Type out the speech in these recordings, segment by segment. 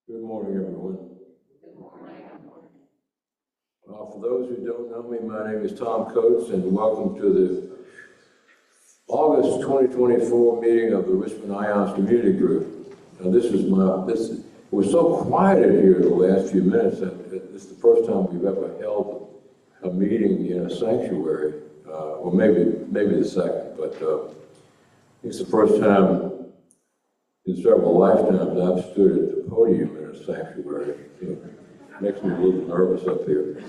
Good morning, everyone. For those who don't know me, my name is Tom Coates, and welcome to the August 2024 meeting of the Richmond Ions Community Group. Now, it was so quiet in here the last few minutes that it's the first time we've ever held a meeting in a sanctuary, or maybe the second, but it's the first time in several lifetimes I've stood at the podium in a sanctuary. So it makes me a little nervous up here.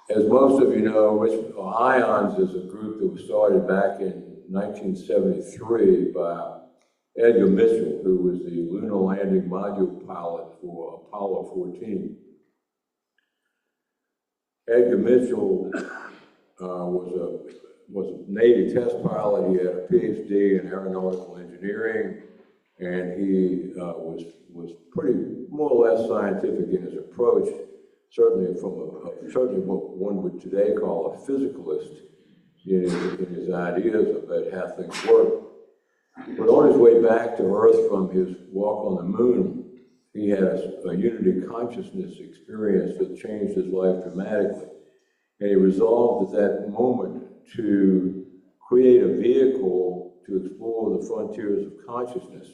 As most of you know, Ions is a group that was started back in 1973 by Edgar Mitchell, who was the lunar landing module pilot for Apollo 14. Edgar Mitchell was a Navy test pilot. He had a PhD in aeronautical engineering, and he was pretty more or less scientific in his approach. Certainly what one would today call a physicalist in his ideas about how things work. But on his way back to Earth from his walk on the moon, he had a unity consciousness experience that changed his life dramatically. And he resolved at that moment to create a vehicle to explore the frontiers of consciousness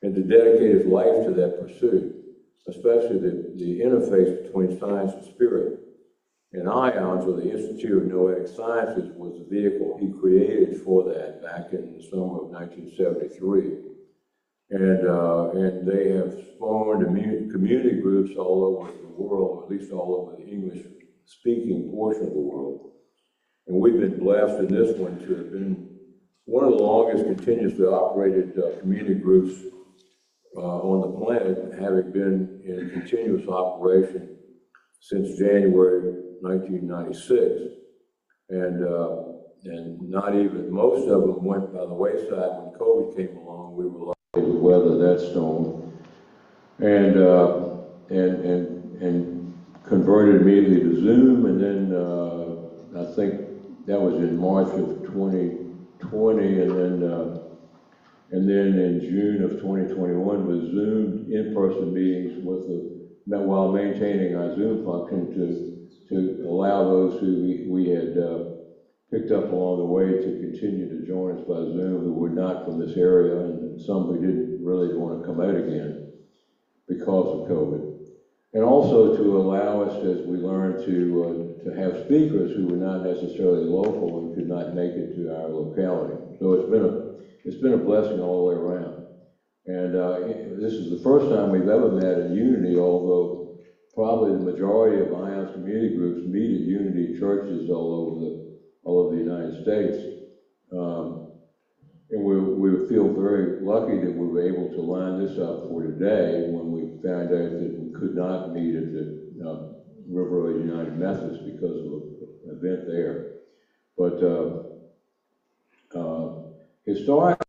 and to dedicate his life to that pursuit, especially the interface between science and spirit. And IONS, or the Institute of Noetic Sciences, was the vehicle he created for that back in the summer of 1973. And they have spawned community groups all over the world, or at least all over the English-speaking portion of the world. And we've been blessed in this one to have been one of the longest continuously operated community groups on the planet, having been in continuous operation since January 1996. And not even, most of them went by the wayside when COVID came along. We were lucky to weather that storm and converted immediately to Zoom. And then I think that was in March of 2020, and then in June of 2021 was Zoom in-person meetings while maintaining our Zoom function to allow those who we had picked up along the way to continue to join us by Zoom who were not from this area, and some who didn't really want to come out again because of COVID. And also to allow us, as we learned, to have speakers who were not necessarily local and could not make it to our locality. So it's been a blessing all the way around. And this is the first time we've ever met in Unity, although probably the majority of IONS community groups meet at Unity churches all over the United States. And we feel very lucky that we were able to line this up for today when we found out that we could not meet at the River Road United Methodist because of an event there. But historically,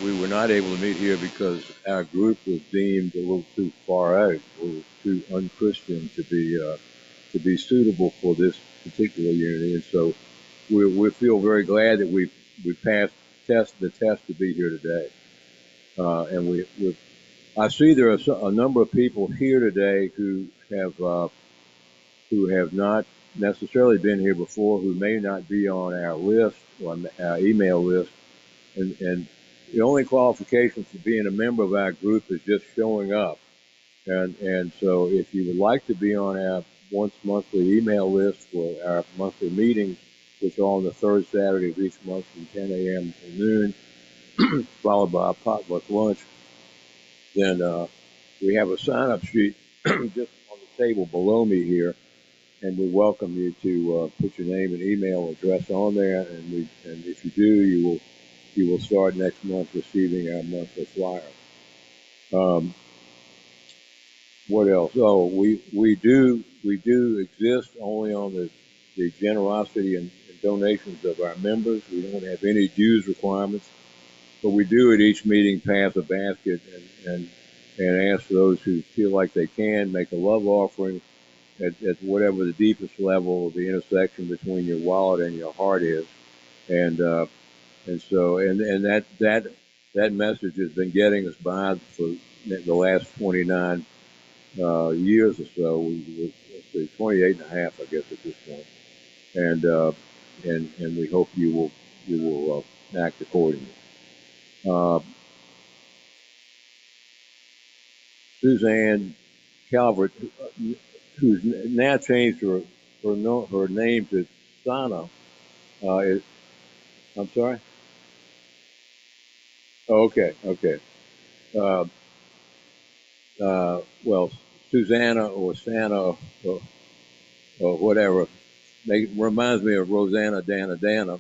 we were not able to meet here because our group was deemed a little too far out, a little too unchristian to be suitable for this particular unity. And so we feel very glad that we passed the test to be here today. And I see there are a number of people here today who have not necessarily been here before, who may not be on our list or our email list. And the only qualification for being a member of our group is just showing up. And so if you would like to be on our once monthly email list for our monthly meetings, which are on the third Saturday of each month from 10 a.m. to noon, followed by a potluck lunch, then we have a sign-up sheet just on the table below me here, and we welcome you to put your name and email address on there. And if you do, you will you will start next month receiving our monthly flyer. What else? Oh, we do exist only on the generosity and donations of our members. We don't have any dues requirements, but we do at each meeting pass a basket and ask those who feel like they can make a love offering at whatever the deepest level of the intersection between your wallet and your heart is, and so that message has been getting us by for the last 29 years or so. Let's see, 28 and a half, I guess, at this point. And we hope you will act accordingly. Suzanne Calvert, who's now changed her name to Sana, I'm sorry? Oh, okay. Well, Susanna or Santa or whatever, reminds me of Rosanna Dana.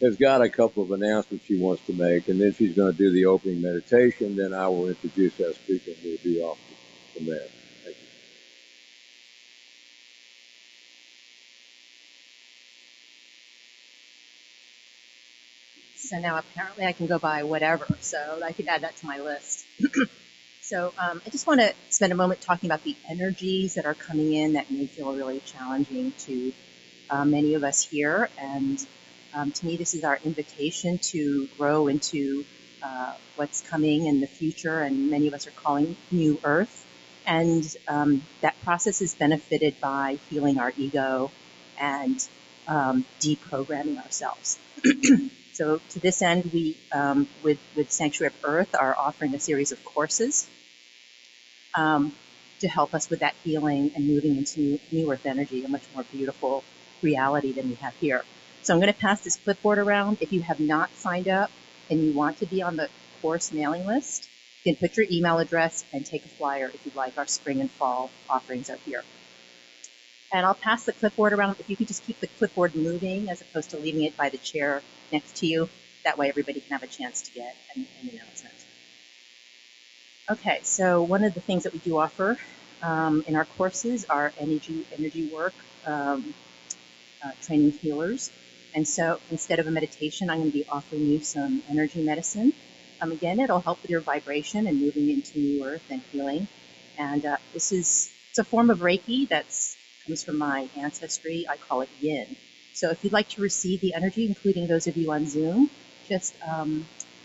Has got a couple of announcements she wants to make, and then she's going to do the opening meditation. Then I will introduce our speaker, and we'll be off from there. Thank you. So now apparently I can go by whatever, so I could add that to my list. So I just want to spend a moment talking about the energies that are coming in that may feel really challenging to many of us here. And to me, this is our invitation to grow into what's coming in the future, and many of us are calling New Earth. And that process is benefited by healing our ego and deprogramming ourselves. So to this end, we, with Sanctuary of Earth, are offering a series of courses to help us with that healing and moving into new Earth energy, a much more beautiful reality than we have here. So I'm going to pass this clipboard around. If you have not signed up and you want to be on the course mailing list, you can put your email address and take a flyer if you'd like. Our spring and fall offerings are here. And I'll pass the clipboard around. If you could just keep the clipboard moving as opposed to leaving it by the chair next to you. That way everybody can have a chance to get an announcement. Okay, so one of the things that we do offer in our courses are energy work training healers. And so instead of a meditation, I'm going to be offering you some energy medicine. Again, it'll help with your vibration and moving into New Earth and healing. And it's a form of Reiki that comes from my ancestry. I call it Yin. So if you'd like to receive the energy, including those of you on Zoom, just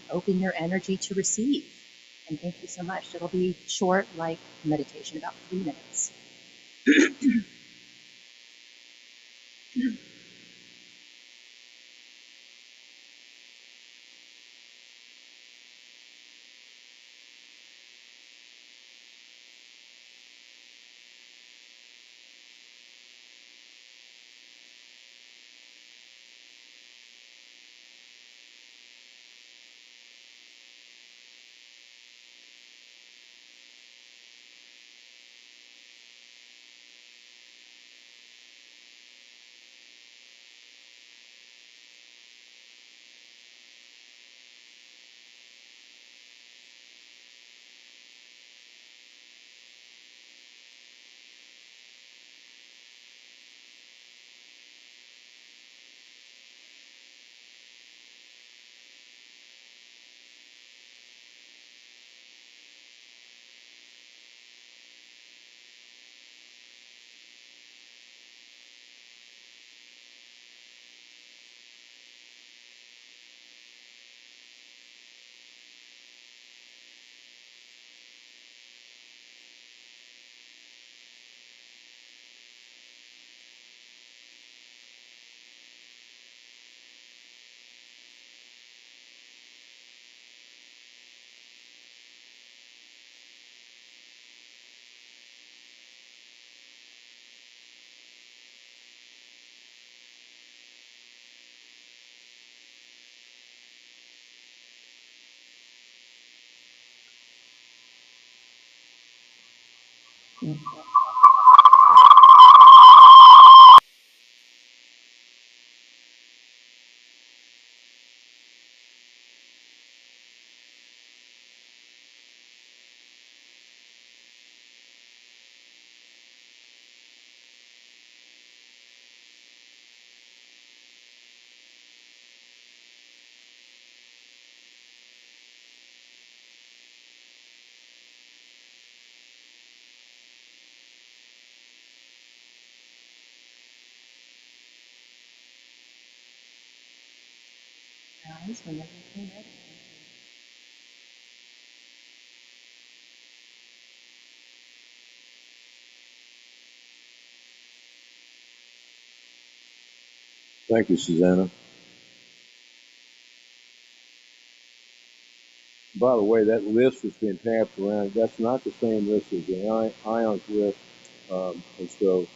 open your energy to receive. And thank you so much. It'll be short, like meditation, about 3 minutes. guys whenever you're ready. Thank you, Susanna. By the way, that list that's been passed around, that's not the same list as the IONS list. And so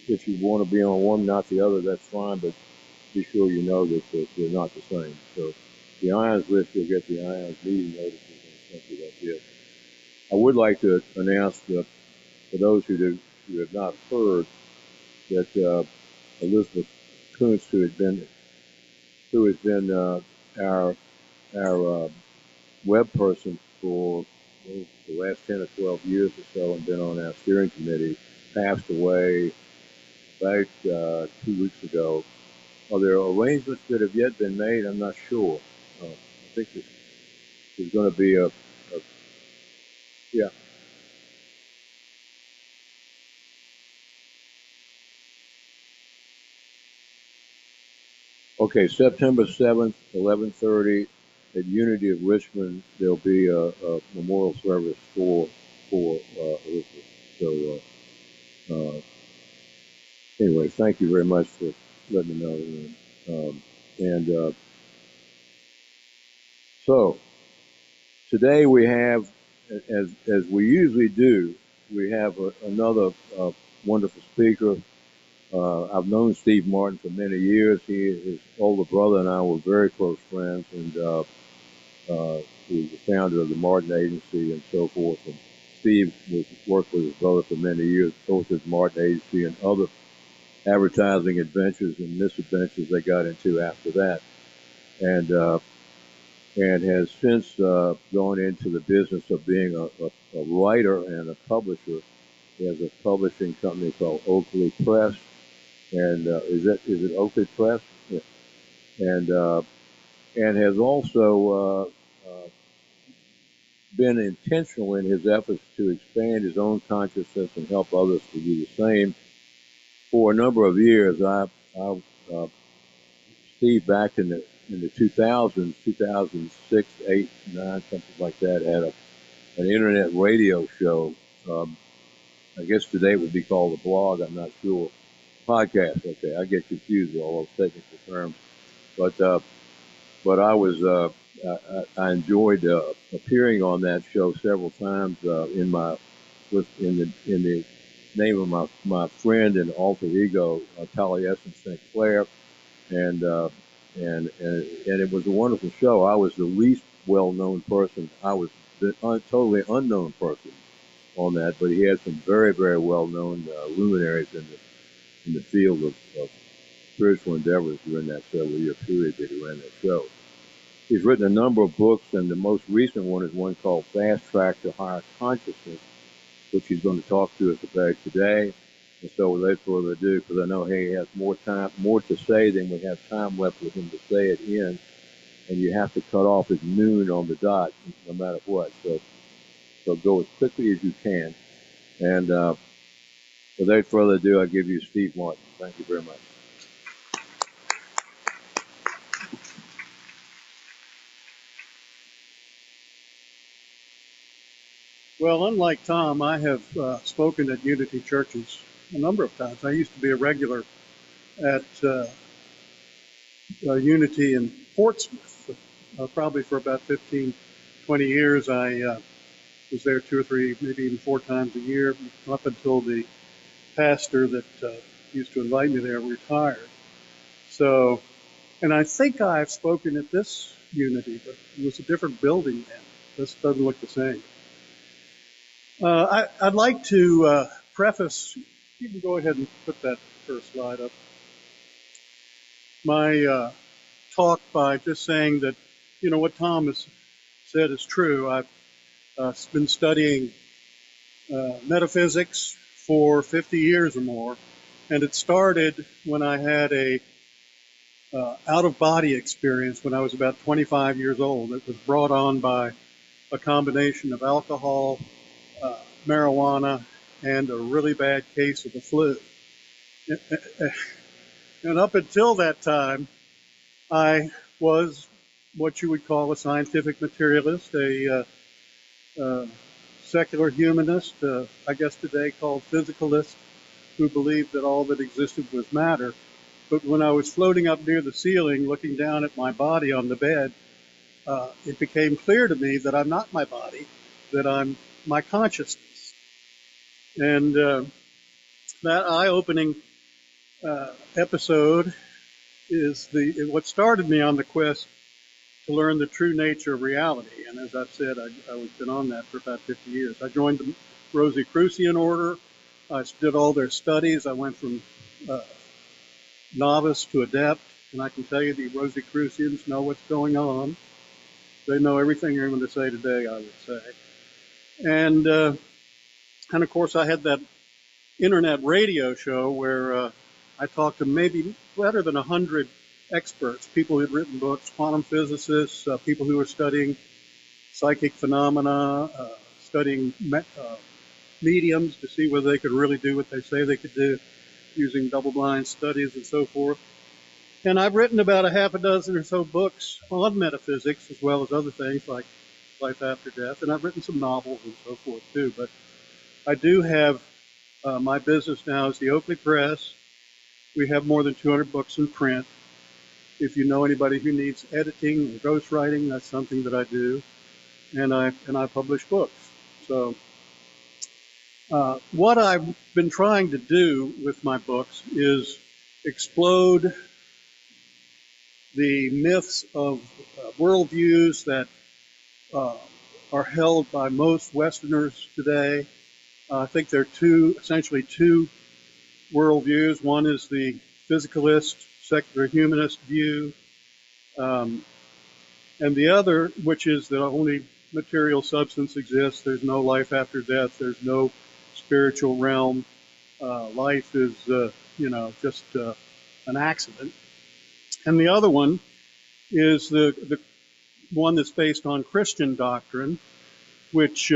if you want to be on one, not the other, that's fine, but be sure you know that they're not the same. So the IONS list, you'll get the IONS meeting notices, and simply that's it. I would like to announce that for those who have not heard, that Elizabeth Kuntz, who has been our web person for the last 10 or 12 years or so and been on our steering committee, passed away about 2 weeks ago. Are there arrangements that have yet been made? I'm not sure. I think there's going to be yeah. Okay, September 7th, 11:30 at Unity of Richmond. There'll be a memorial service for Elizabeth. So anyway, thank you very much for letting me know. And so today we have, as we usually do, we have another wonderful speaker. I've known Steve Martin for many years. His older brother and I were very close friends, and he was the founder of the Martin Agency and so forth. And Steve worked with his brother for many years, both at Martin Agency and other advertising adventures and misadventures they got into after that. And has since gone into the business of being a writer and a publisher. He has a publishing company called Oakley Press, and is it Oakley Press? Yeah. And has also been intentional in his efforts to expand his own consciousness and help others to do the same. For a number of years, Steve, back in the 2000s, 2006, 8, 9, something like that, had an internet radio show. I guess today it would be called a blog. I'm not sure. Podcast. Okay, I get confused with all those technical terms. But I enjoyed appearing on that show several times in the name of my friend and alter ego, Taliesin St. Clair, and it was a wonderful show. I was the least well-known person. I was the totally unknown person on that, but he had some very, very well-known luminaries in the field of spiritual endeavors during that several-year period that he ran that show. He's written a number of books, and the most recent one is one called Fast Track to Higher Consciousness, which he's going to talk to us about today. And so without further ado, because I know he has more to say than we have time left with him to say it in, and you have to cut off at noon on the dot, no matter what. So go as quickly as you can. And without further ado, I give you Steve Martin. Thank you very much. Well, unlike Tom, I have spoken at Unity churches a number of times. I used to be a regular at Unity in Portsmouth, probably for about 15, 20 years. I was there 2 or 3, maybe even 4 times a year, up until the pastor that used to invite me there retired. So, and I think I've spoken at this Unity, but it was a different building then. This doesn't look the same. I'd like to preface, you can go ahead and put that first slide up, my talk by just saying that, what Tom has said is true. I've been studying metaphysics for 50 years or more, and it started when I had a out-of-body experience when I was about 25 years old. It was brought on by a combination of alcohol, marijuana, and a really bad case of the flu. And up until that time, I was what you would call a scientific materialist, a secular humanist, I guess today called physicalist, who believed that all that existed was matter. But when I was floating up near the ceiling, looking down at my body on the bed, it became clear to me that I'm not my body, that I'm my consciousness. And that eye-opening episode is what started me on the quest to learn the true nature of reality. And as I've said, I've been on that for about 50 years. I joined the Rosicrucian order. I did all their studies. I went from novice to adept, and I can tell you the Rosicrucians know what's going on. They know everything you're going to say today, I would say. And of course, I had that internet radio show where I talked to maybe better than 100 experts, people who'd written books, quantum physicists, people who were studying psychic phenomena, studying mediums to see whether they could really do what they say they could do using double-blind studies and so forth. And I've written about a half a dozen or so books on metaphysics as well as other things like life after death. And I've written some novels and so forth too. But I do have my business now is the Oakley Press. We have more than 200 books in print. If you know anybody who needs editing or ghostwriting, that's something that I do. And I publish books. So what I've been trying to do with my books is explode the myths of worldviews that are held by most Westerners today. I think there are essentially two worldviews. One is the physicalist, secular humanist view, and the other, which is that only material substance exists. There's no life after death. There's no spiritual realm. Life is, just an accident. And the other one is the one that's based on Christian doctrine, which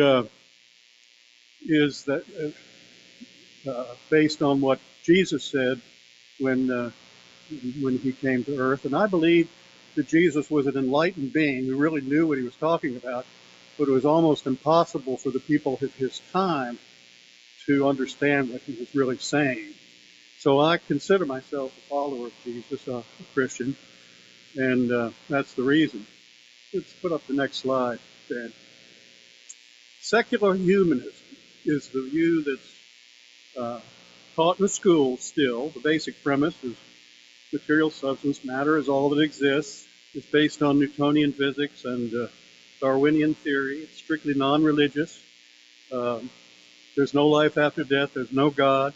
is that based on what Jesus said when he came to earth. And I believe that Jesus was an enlightened being who really knew what he was talking about, but it was almost impossible for the people of his time to understand what he was really saying. So I consider myself a follower of Jesus, a Christian, and that's the reason. Let's put up the next slide, Dan. Secular humanism is the view that's taught in the schools still. The basic premise is material substance, matter is all that exists. It's based on Newtonian physics and Darwinian theory. It's strictly non-religious. There's no life after death. There's no God.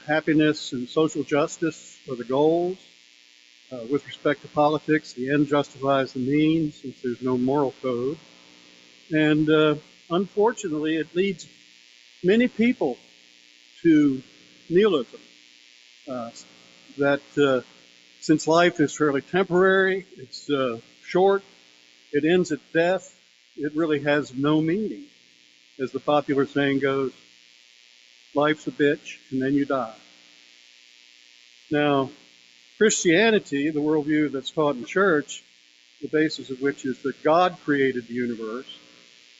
Happiness and social justice are the goals. With respect to politics, the end justifies the means, since there's no moral code. And unfortunately, it leads many people to nihilism. That since life is fairly temporary, it's short, it ends at death, it really has no meaning. As the popular saying goes, life's a bitch, and then you die. Now, Christianity, the worldview that's taught in church, the basis of which is that God created the universe.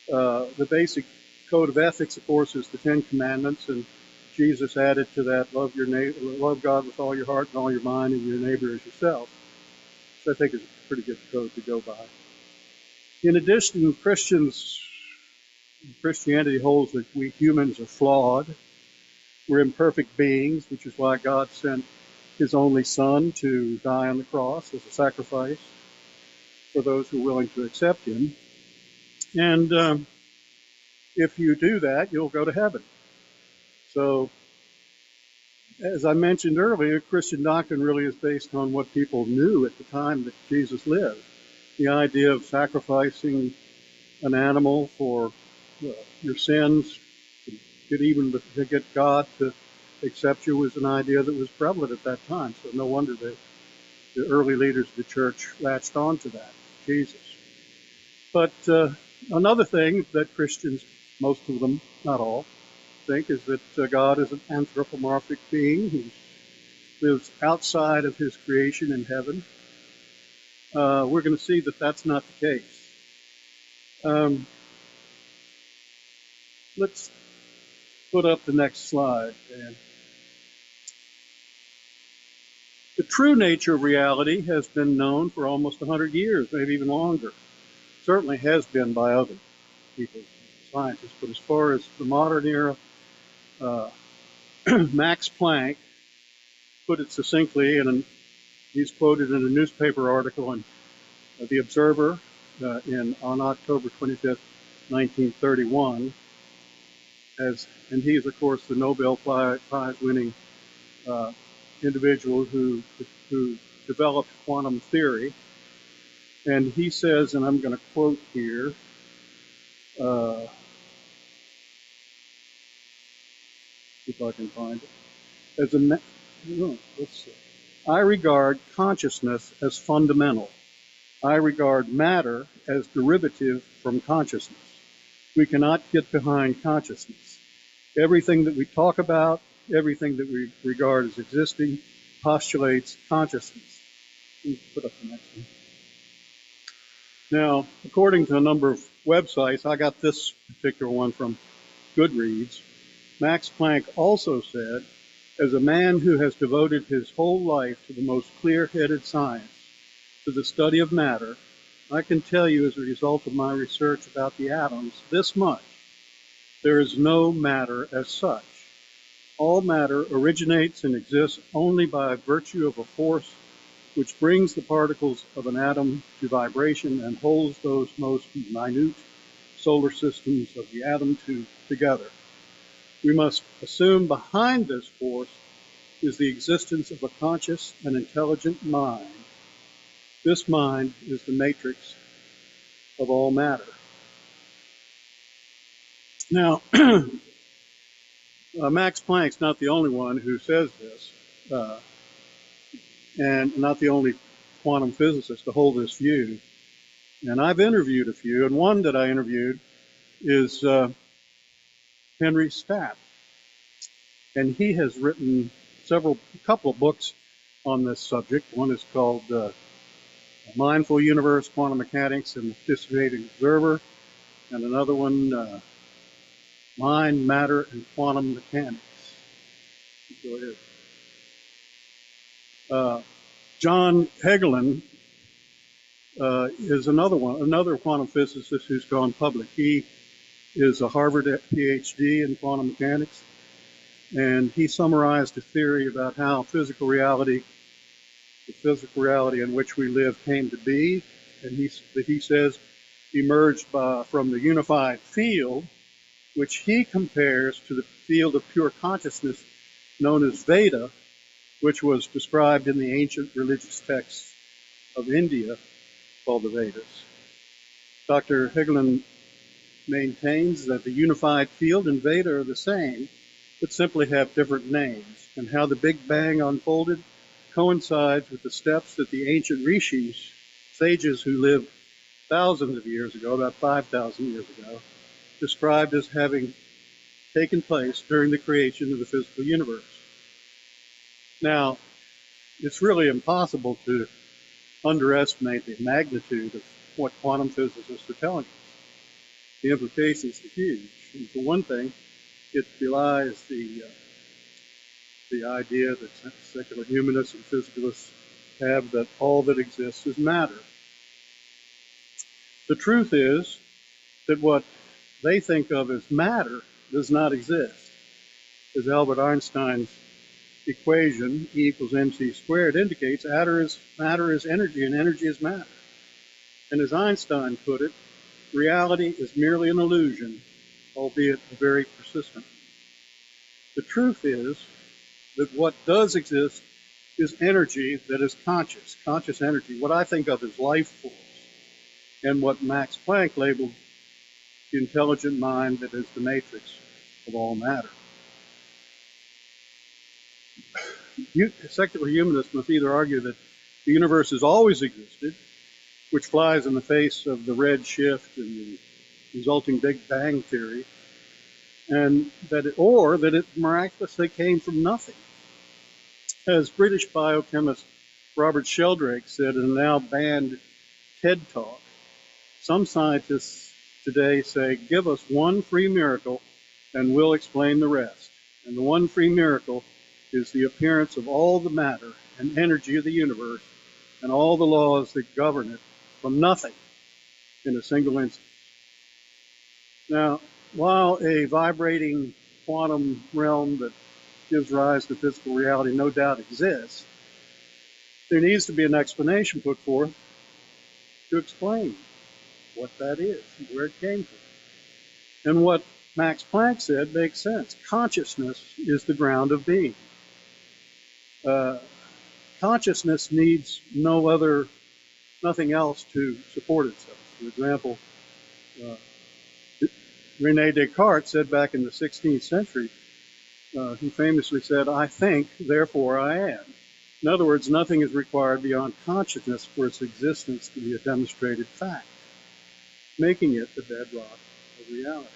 The basic code of ethics, of course, is the Ten Commandments, and Jesus added to that, love God with all your heart and all your mind, and your neighbor as yourself. So I think it's a pretty good code to go by. In addition, Christianity holds that we humans are flawed. We're imperfect beings, which is why God sent his only son to die on the cross as a sacrifice for those who are willing to accept him. And if you do that, you'll go to heaven. So, as I mentioned earlier, Christian doctrine really is based on what people knew at the time that Jesus lived. The idea of sacrificing an animal for your sins, to get God to accept you, was an idea that was prevalent at that time. So no wonder the early leaders of the church latched on to that, Jesus. But another thing that Christians, most of them, not all, think is that God is an anthropomorphic being who lives outside of his creation in heaven. we're going to see that that's not the case. Let's put up the next slide, Dan. The true nature of reality has been known for almost 100 years, maybe even longer. Certainly has been by other people, scientists. But as far as the modern era, Max Planck put it succinctly, and he's quoted in a newspaper article in The Observer on October 25th, 1931, and he is, of course, the Nobel Prize-winning individual who developed quantum theory. And he says, and I'm going to quote here, if I can find it. Let's see. I regard consciousness as fundamental. I regard matter as derivative from consciousness. We cannot get behind consciousness. Everything that we talk about, everything that we regard as existing, postulates consciousness. Put up the next one. Now, according to a number of websites, I got this particular one from Goodreads. Max Planck also said, as a man who has devoted his whole life to the most clear-headed science, to the study of matter, I can tell you as a result of my research about the atoms this much. There is no matter as such. All matter originates and exists only by virtue of a force which brings the particles of an atom to vibration and holds those most minute solar systems of the atom together. We must assume behind this force is the existence of a conscious and intelligent mind. This mind is the matrix of all matter. Now, Max Planck's not the only one who says this, and not the only quantum physicist to hold this view. And I've interviewed a few, and one that I interviewed is Henry Stapp. And he has written a couple of books on this subject. One is called Mindful Universe, Quantum Mechanics, and the Participating Observer, and another one, Mind, Matter, and Quantum Mechanics. Go ahead. John Hegelin is another quantum physicist who's gone public. He is a Harvard PhD in quantum mechanics, and he summarized a theory about how the physical reality in which we live came to be, and he says emerged from the unified field, which he compares to the field of pure consciousness known as Veda, which was described in the ancient religious texts of India called the Vedas. Dr. Hegelin maintains that the unified field and Veda are the same, but simply have different names, and how the Big Bang unfolded coincides with the steps that the ancient rishis, sages who lived thousands of years ago, about 5,000 years ago, described as having taken place during the creation of the physical universe. Now, it's really impossible to underestimate the magnitude of what quantum physicists are telling us. The implications are huge. And for one thing, it belies the idea that secular humanists and physicalists have that all that exists is matter. The truth is that what they think of as matter does not exist. As Albert Einstein's equation, E equals mc squared, indicates, matter is energy and energy is matter. And as Einstein put it, reality is merely an illusion, albeit a very persistent. The truth is that what does exist is energy that is conscious energy, what I think of as life force, and what Max Planck labeled the intelligent mind that is the matrix of all matter. Secular humanists must either argue that the universe has always existed, which flies in the face of the red shift and the resulting Big Bang theory, and that it miraculously came from nothing. As British biochemist Robert Sheldrake said in a now banned TED Talk, some scientists today say, give us one free miracle and we'll explain the rest. And the one free miracle is the appearance of all the matter and energy of the universe and all the laws that govern it from nothing in a single instant. Now, while a vibrating quantum realm that gives rise to physical reality no doubt exists, there needs to be an explanation put forth to explain what that is and where it came from. And what Max Planck said makes sense. Consciousness is the ground of being. Consciousness needs nothing else to support itself. For example, Rene Descartes said back in the 16th century, he famously said, I think, therefore I am. In other words, nothing is required beyond consciousness for its existence to be a demonstrated fact, making it the bedrock of reality.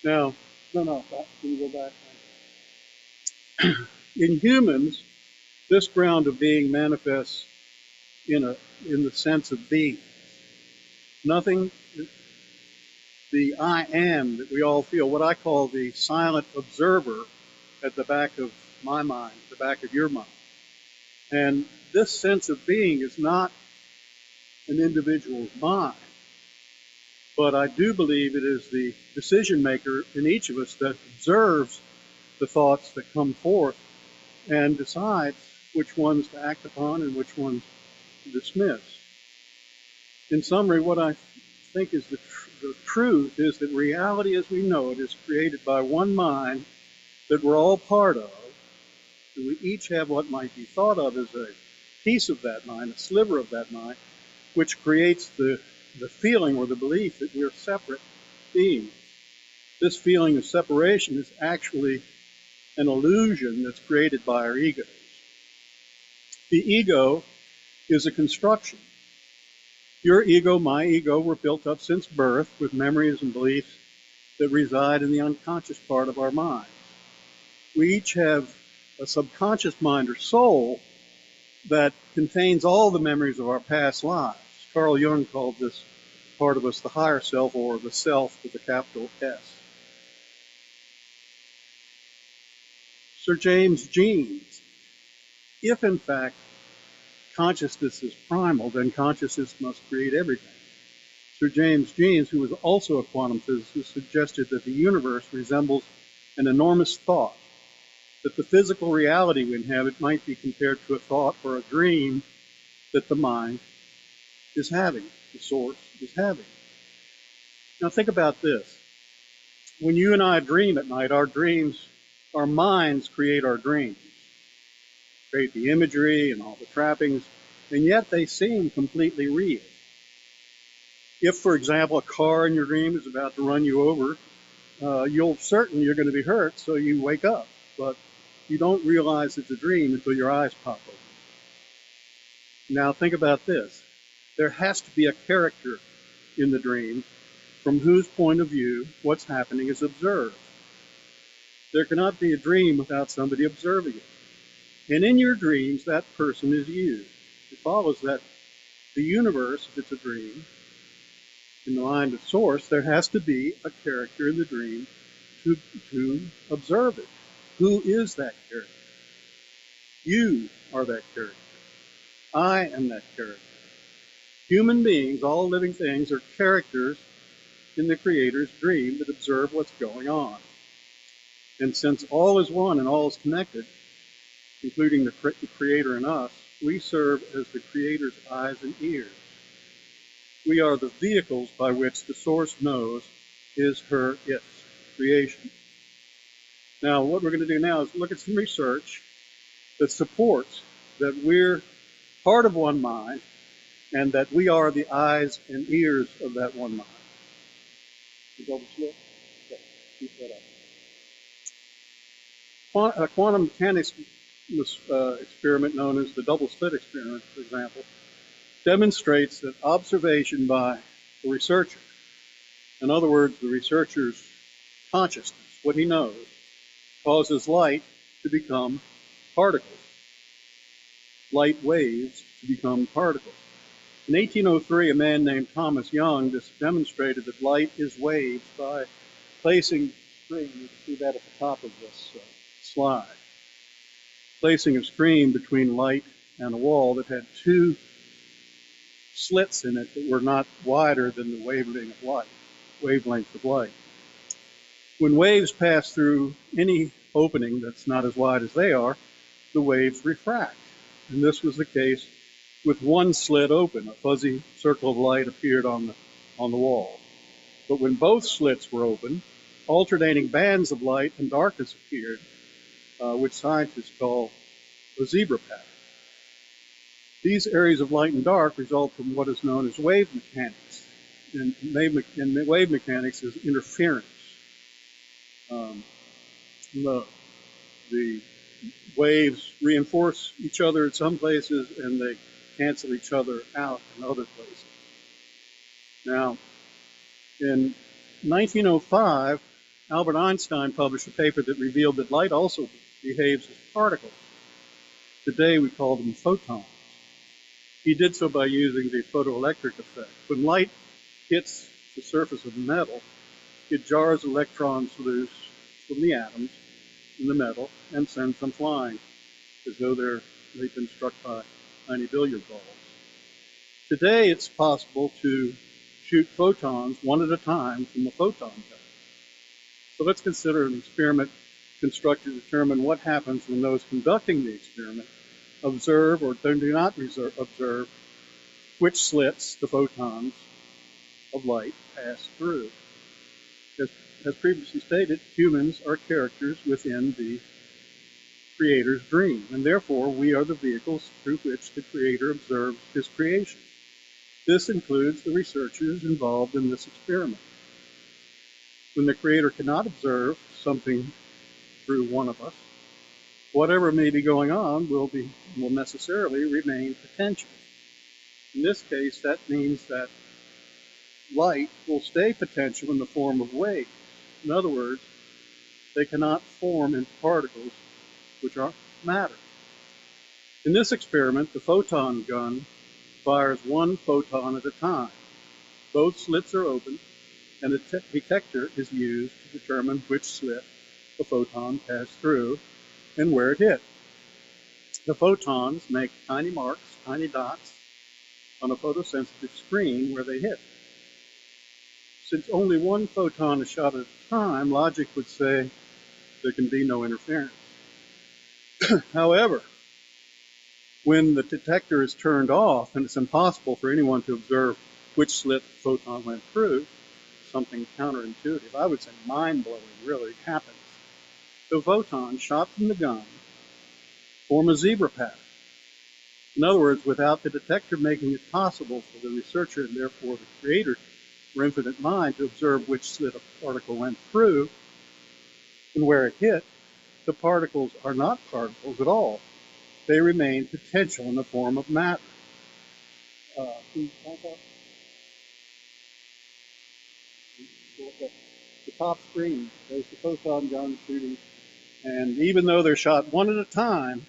Now, can you go back? In humans, this ground of being manifests in the sense of being. Nothing, the I am that we all feel, what I call the silent observer at the back of my mind, the back of your mind. And this sense of being is not an individual's mind, but I do believe it is the decision maker in each of us that observes the thoughts that come forth and decides which ones to act upon and which ones to dismiss. In summary, what I think is the truth is that reality as we know it is created by one mind that we're all part of, and we each have what might be thought of as a piece of that mind, a sliver of that mind, which creates the feeling or the belief that we're separate beings. This feeling of separation is actually an illusion that's created by our egos. The ego is a construction. Your ego, my ego, were built up since birth with memories and beliefs that reside in the unconscious part of our minds. We each have a subconscious mind or soul that contains all the memories of our past lives. Carl Jung called this part of us the higher self, or the self with a capital S. Sir James Jeans, if in fact consciousness is primal, then consciousness must create everything. Sir James Jeans, who was also a quantum physicist, suggested that the universe resembles an enormous thought, that the physical reality we inhabit might be compared to a thought or a dream that the mind is having, the source is having. Now think about this. When you and I dream at night, our minds create our dreams, create the imagery and all the trappings, and yet they seem completely real. If, for example, a car in your dream is about to run you over, you're going to be hurt, so you wake up. But you don't realize it's a dream until your eyes pop open. Now think about this. There has to be a character in the dream from whose point of view what's happening is observed. There cannot be a dream without somebody observing it. And in your dreams, that person is you. It follows that the universe, if it's a dream, in the mind of source, there has to be a character in the dream to observe it. Who is that character? You are that character. I am that character. Human beings, all living things, are characters in the Creator's dream that observe what's going on. And since all is one and all is connected, including the Creator and us, we serve as the Creator's eyes and ears. We are the vehicles by which the Source knows its creation. Now, what we're going to do now is look at some research that supports that we're part of one mind and that we are the eyes and ears of that one mind. Double slip? Okay, keep that up. A quantum mechanics experiment known as the double slit experiment, for example, demonstrates that observation by the researcher, in other words, the researcher's consciousness, what he knows, causes light to become particles. light waves to become particles. In 1803, a man named Thomas Young demonstrated that light is waves by placing a screen, you can see that at the top of this slide, placing a screen between light and a wall that had two slits in it that were not wider than the wavelength of light. When waves pass through any opening that's not as wide as they are, the waves refract. And this was the case with one slit open. A fuzzy circle of light appeared on the wall. But when both slits were open, alternating bands of light and darkness appeared, which scientists call a zebra pattern. These areas of light and dark result from what is known as wave mechanics. And wave mechanics is interference. The waves reinforce each other in some places and they cancel each other out in other places. Now, in 1905, Albert Einstein published a paper that revealed that light also behaves as particles. Today we call them photons. He did so by using the photoelectric effect. When light hits the surface of metal, it jars electrons loose from the atoms in the metal and sends them flying as though they've been struck by tiny billiard balls. Today it's possible to shoot photons one at a time from a photon gun. So let's consider an experiment constructed to determine what happens when those conducting the experiment observe or do not observe which slits the photons of light pass through. As previously stated, humans are characters within the Creator's dream, and therefore we are the vehicles through which the Creator observes his creation. This includes the researchers involved in this experiment. When the Creator cannot observe something through one of us, whatever may be going on will necessarily remain potential. In this case, that means that light will stay potential in the form of waves. In other words, they cannot form into particles, which are matter. In this experiment, the photon gun fires one photon at a time. Both slits are open, and a detector is used to determine which slit the photon passed through and where it hit. The photons make tiny marks, tiny dots, on a photosensitive screen where they hit. Since only one photon is shot at a time, logic would say there can be no interference. However, when the detector is turned off and it's impossible for anyone to observe which slit the photon went through, something counterintuitive, I would say mind-blowing, really happens. The photons shot from the gun form a zebra pattern. In other words, without the detector making it possible for the researcher and therefore the Creator for infinite mind to observe which slit a particle went through and where it hit, the particles are not particles at all. They remain potential in the form of matter. The top screen, there's the photon gun shooting, and even though they're shot one at a time,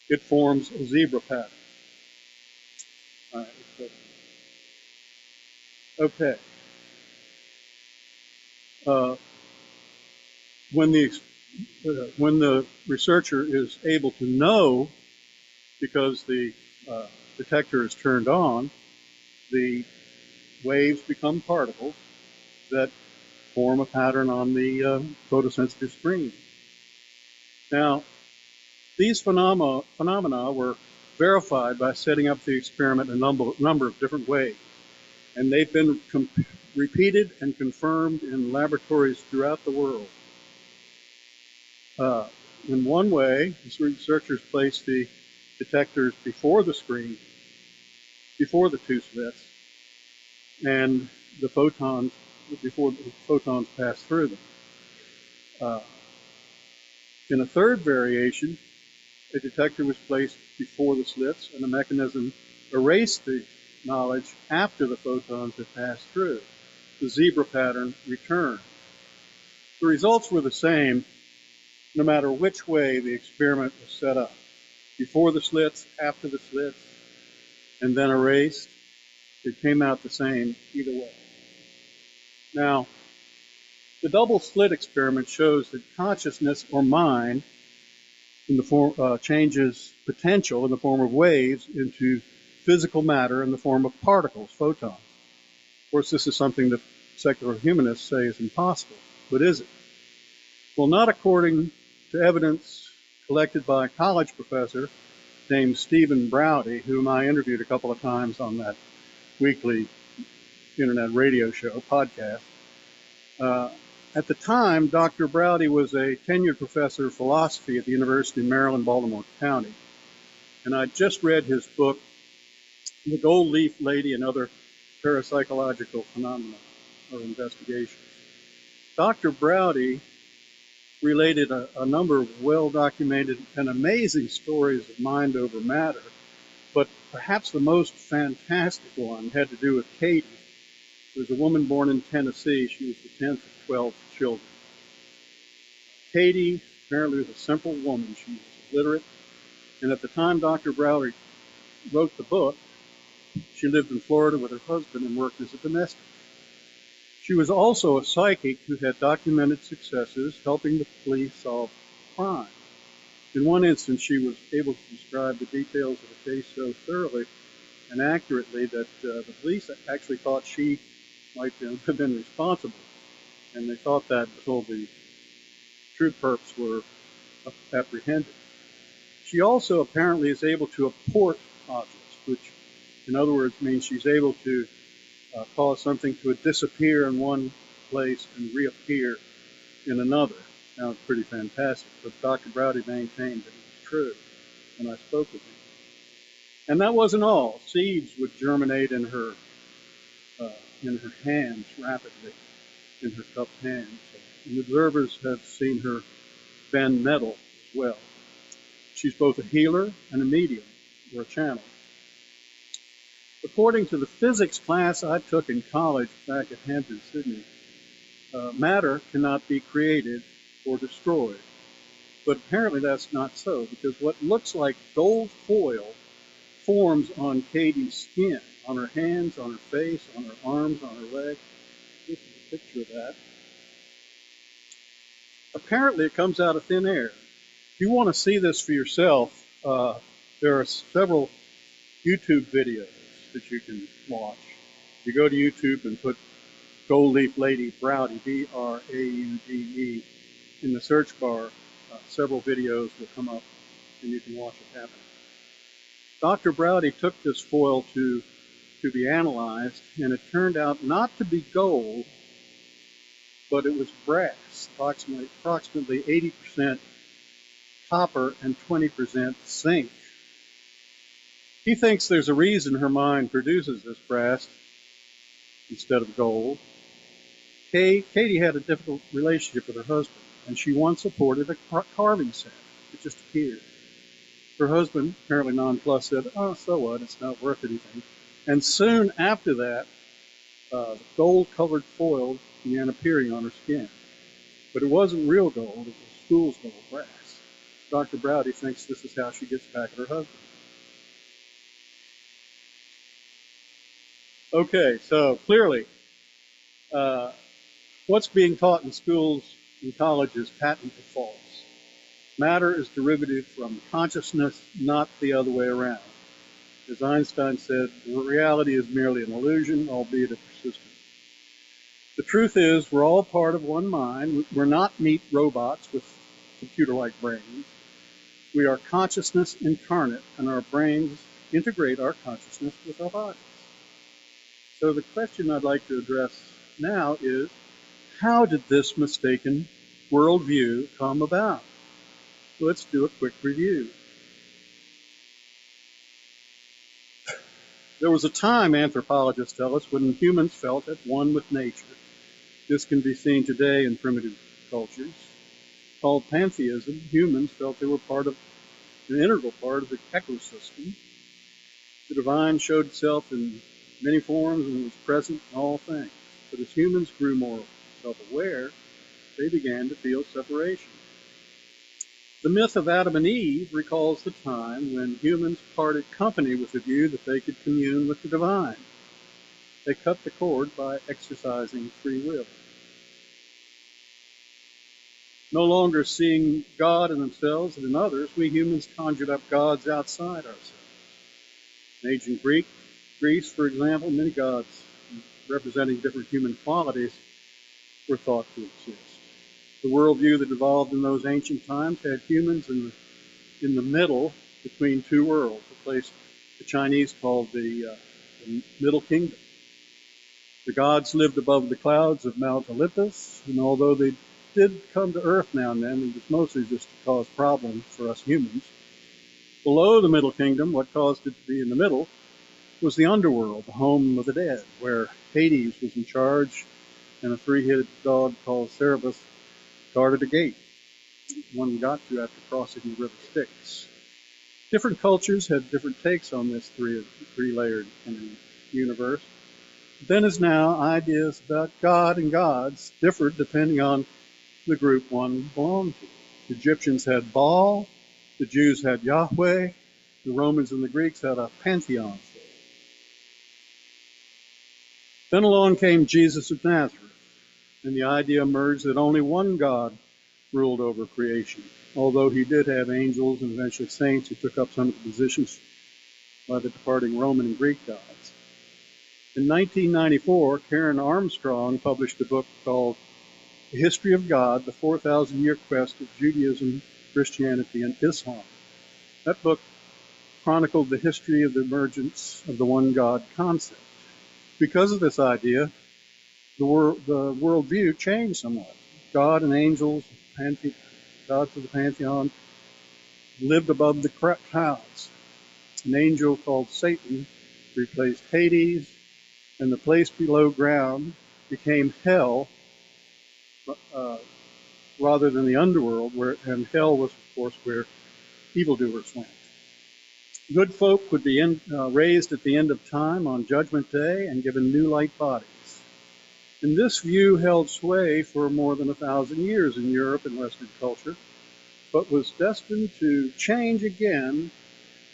it forms a zebra pattern. All right, let's go. Okay. When the researcher is able to know, because the detector is turned on, the waves become particles that form a pattern on the photosensitive screen. Now, these phenomena were verified by setting up the experiment a number of different ways, and they've been repeated and confirmed in laboratories throughout the world. In one way, the researchers placed the detectors before the screen, before the two slits, and the photons, before the photons pass through them. In a third variation, a detector was placed before the slits, and the mechanism erased the knowledge after the photons had passed through. The zebra pattern returned. The results were the same no matter which way the experiment was set up. before the slits, after the slits, and then erased, it came out the same either way. Now, the double slit experiment shows that consciousness or mind in the form changes potential in the form of waves into physical matter in the form of particles, photons. Of course, this is something that secular humanists say is impossible, but is it? Well, not according to evidence collected by a college professor named Stephen Hawley, whom I interviewed a couple of times on that weekly internet radio show, podcast. At the time, Dr. Browdy was a tenured professor of philosophy at the University of Maryland, Baltimore County. And I just read his book, The Gold Leaf Lady and Other Parapsychological Phenomena or Investigations. Dr. Browdy related a number of well-documented and amazing stories of mind over matter, but perhaps the most fantastic one had to do with Katie. She was a woman born in Tennessee. She was the 10th of 12 children. Katie apparently was a simple woman. She was illiterate, and at the time Dr. Browdy wrote the book, she lived in Florida with her husband and worked as a domestic. She was also a psychic who had documented successes helping the police solve crime. In one instance, she was able to describe the details of the case so thoroughly and accurately that the police actually thought she might have been responsible, and they thought that until the true perps were apprehended. She also apparently is able to apport objects, which in other words means she's able to cause something to disappear in one place and reappear in another. Sounds pretty fantastic, but Dr. Browdy maintained that it was true when I spoke with him. And that wasn't all. Seeds would germinate in her hands rapidly, in her cupped hands. And observers have seen her bend metal as well. She's both a healer and a medium, or a channel. According to the physics class I took in college back at Hampton, Sydney, matter cannot be created or destroyed. But apparently that's not so, because what looks like gold foil forms on Katie's skin, on her hands, on her face, on her arms, on her legs. This is a picture of that. Apparently it comes out of thin air. If you want to see this for yourself, there are several YouTube videos that you can watch. You go to YouTube and put Gold Leaf Lady Browdy, B-R-A-U-D-E, in the search bar. Several videos will come up and you can watch it happen. Dr. Browdy took this foil to be analyzed, and it turned out not to be gold, but it was brass, approximately 80% copper and 20% zinc. He thinks there's a reason her mind produces this brass instead of gold. Katie had a difficult relationship with her husband, and she once supported a carving set. It just appeared. Her husband, apparently nonplussed, said, "Oh, so what? It's not worth anything." And soon after that, gold-covered foil began appearing on her skin. But it wasn't real gold. It was fool's gold, brass. Dr. Browdy thinks this is how she gets back at her husband. Okay, so clearly, what's being taught in schools and colleges is patently false. Matter is derivative from consciousness, not the other way around. As Einstein said, reality is merely an illusion, albeit a persistent. The truth is, we're all part of one mind. We're not meat robots with computer-like brains. We are consciousness incarnate, and our brains integrate our consciousness with our bodies. So the question I'd like to address now is, how did this mistaken worldview come about? Let's do a quick review. There was a time, anthropologists tell us, when humans felt at one with nature. This can be seen today in primitive cultures. Called pantheism, humans felt they were an integral part of the ecosystem. The divine showed itself in many forms and was present in all things. But as humans grew more self-aware, they began to feel separation. The myth of Adam and Eve recalls the time when humans parted company with the view that they could commune with the divine. They cut the cord by exercising free will. No longer seeing God in themselves and in others, we humans conjured up gods outside ourselves. In ancient Greece, for example, many gods representing different human qualities were thought to exist. The worldview that evolved in those ancient times had humans in the middle between two worlds, a place the Chinese called the Middle Kingdom. The gods lived above the clouds of Mount Olympus, and although they did come to Earth now and then, it was mostly just to cause problems for us humans. Below the Middle Kingdom, what caused it to be in the middle, was the underworld, the home of the dead, where Hades was in charge, and a three-headed dog called Cerberus guarded a gate, one got to after crossing the river Styx. Different cultures had different takes on this three-layered universe. Then as now, ideas about God and gods differed depending on the group one belonged to. The Egyptians had Baal, the Jews had Yahweh, the Romans and the Greeks had a pantheon. Then along came Jesus of Nazareth, and the idea emerged that only one God ruled over creation, although he did have angels and eventually saints who took up some of the positions by the departing Roman and Greek gods. In 1994, Karen Armstrong published a book called The History of God, the 4,000-Year Quest of Judaism, Christianity, and Islam. That book chronicled the history of the emergence of the one God concept. Because of this idea, the worldview changed somewhat. God and angels, gods of the pantheon, lived above the clouds. An angel called Satan replaced Hades, and the place below ground became hell rather than the underworld, and hell was, of course, where evildoers went. Good folk would be raised at the end of time on Judgment Day and given new light bodies. And this view held sway for more than 1,000 years in Europe and Western culture, but was destined to change again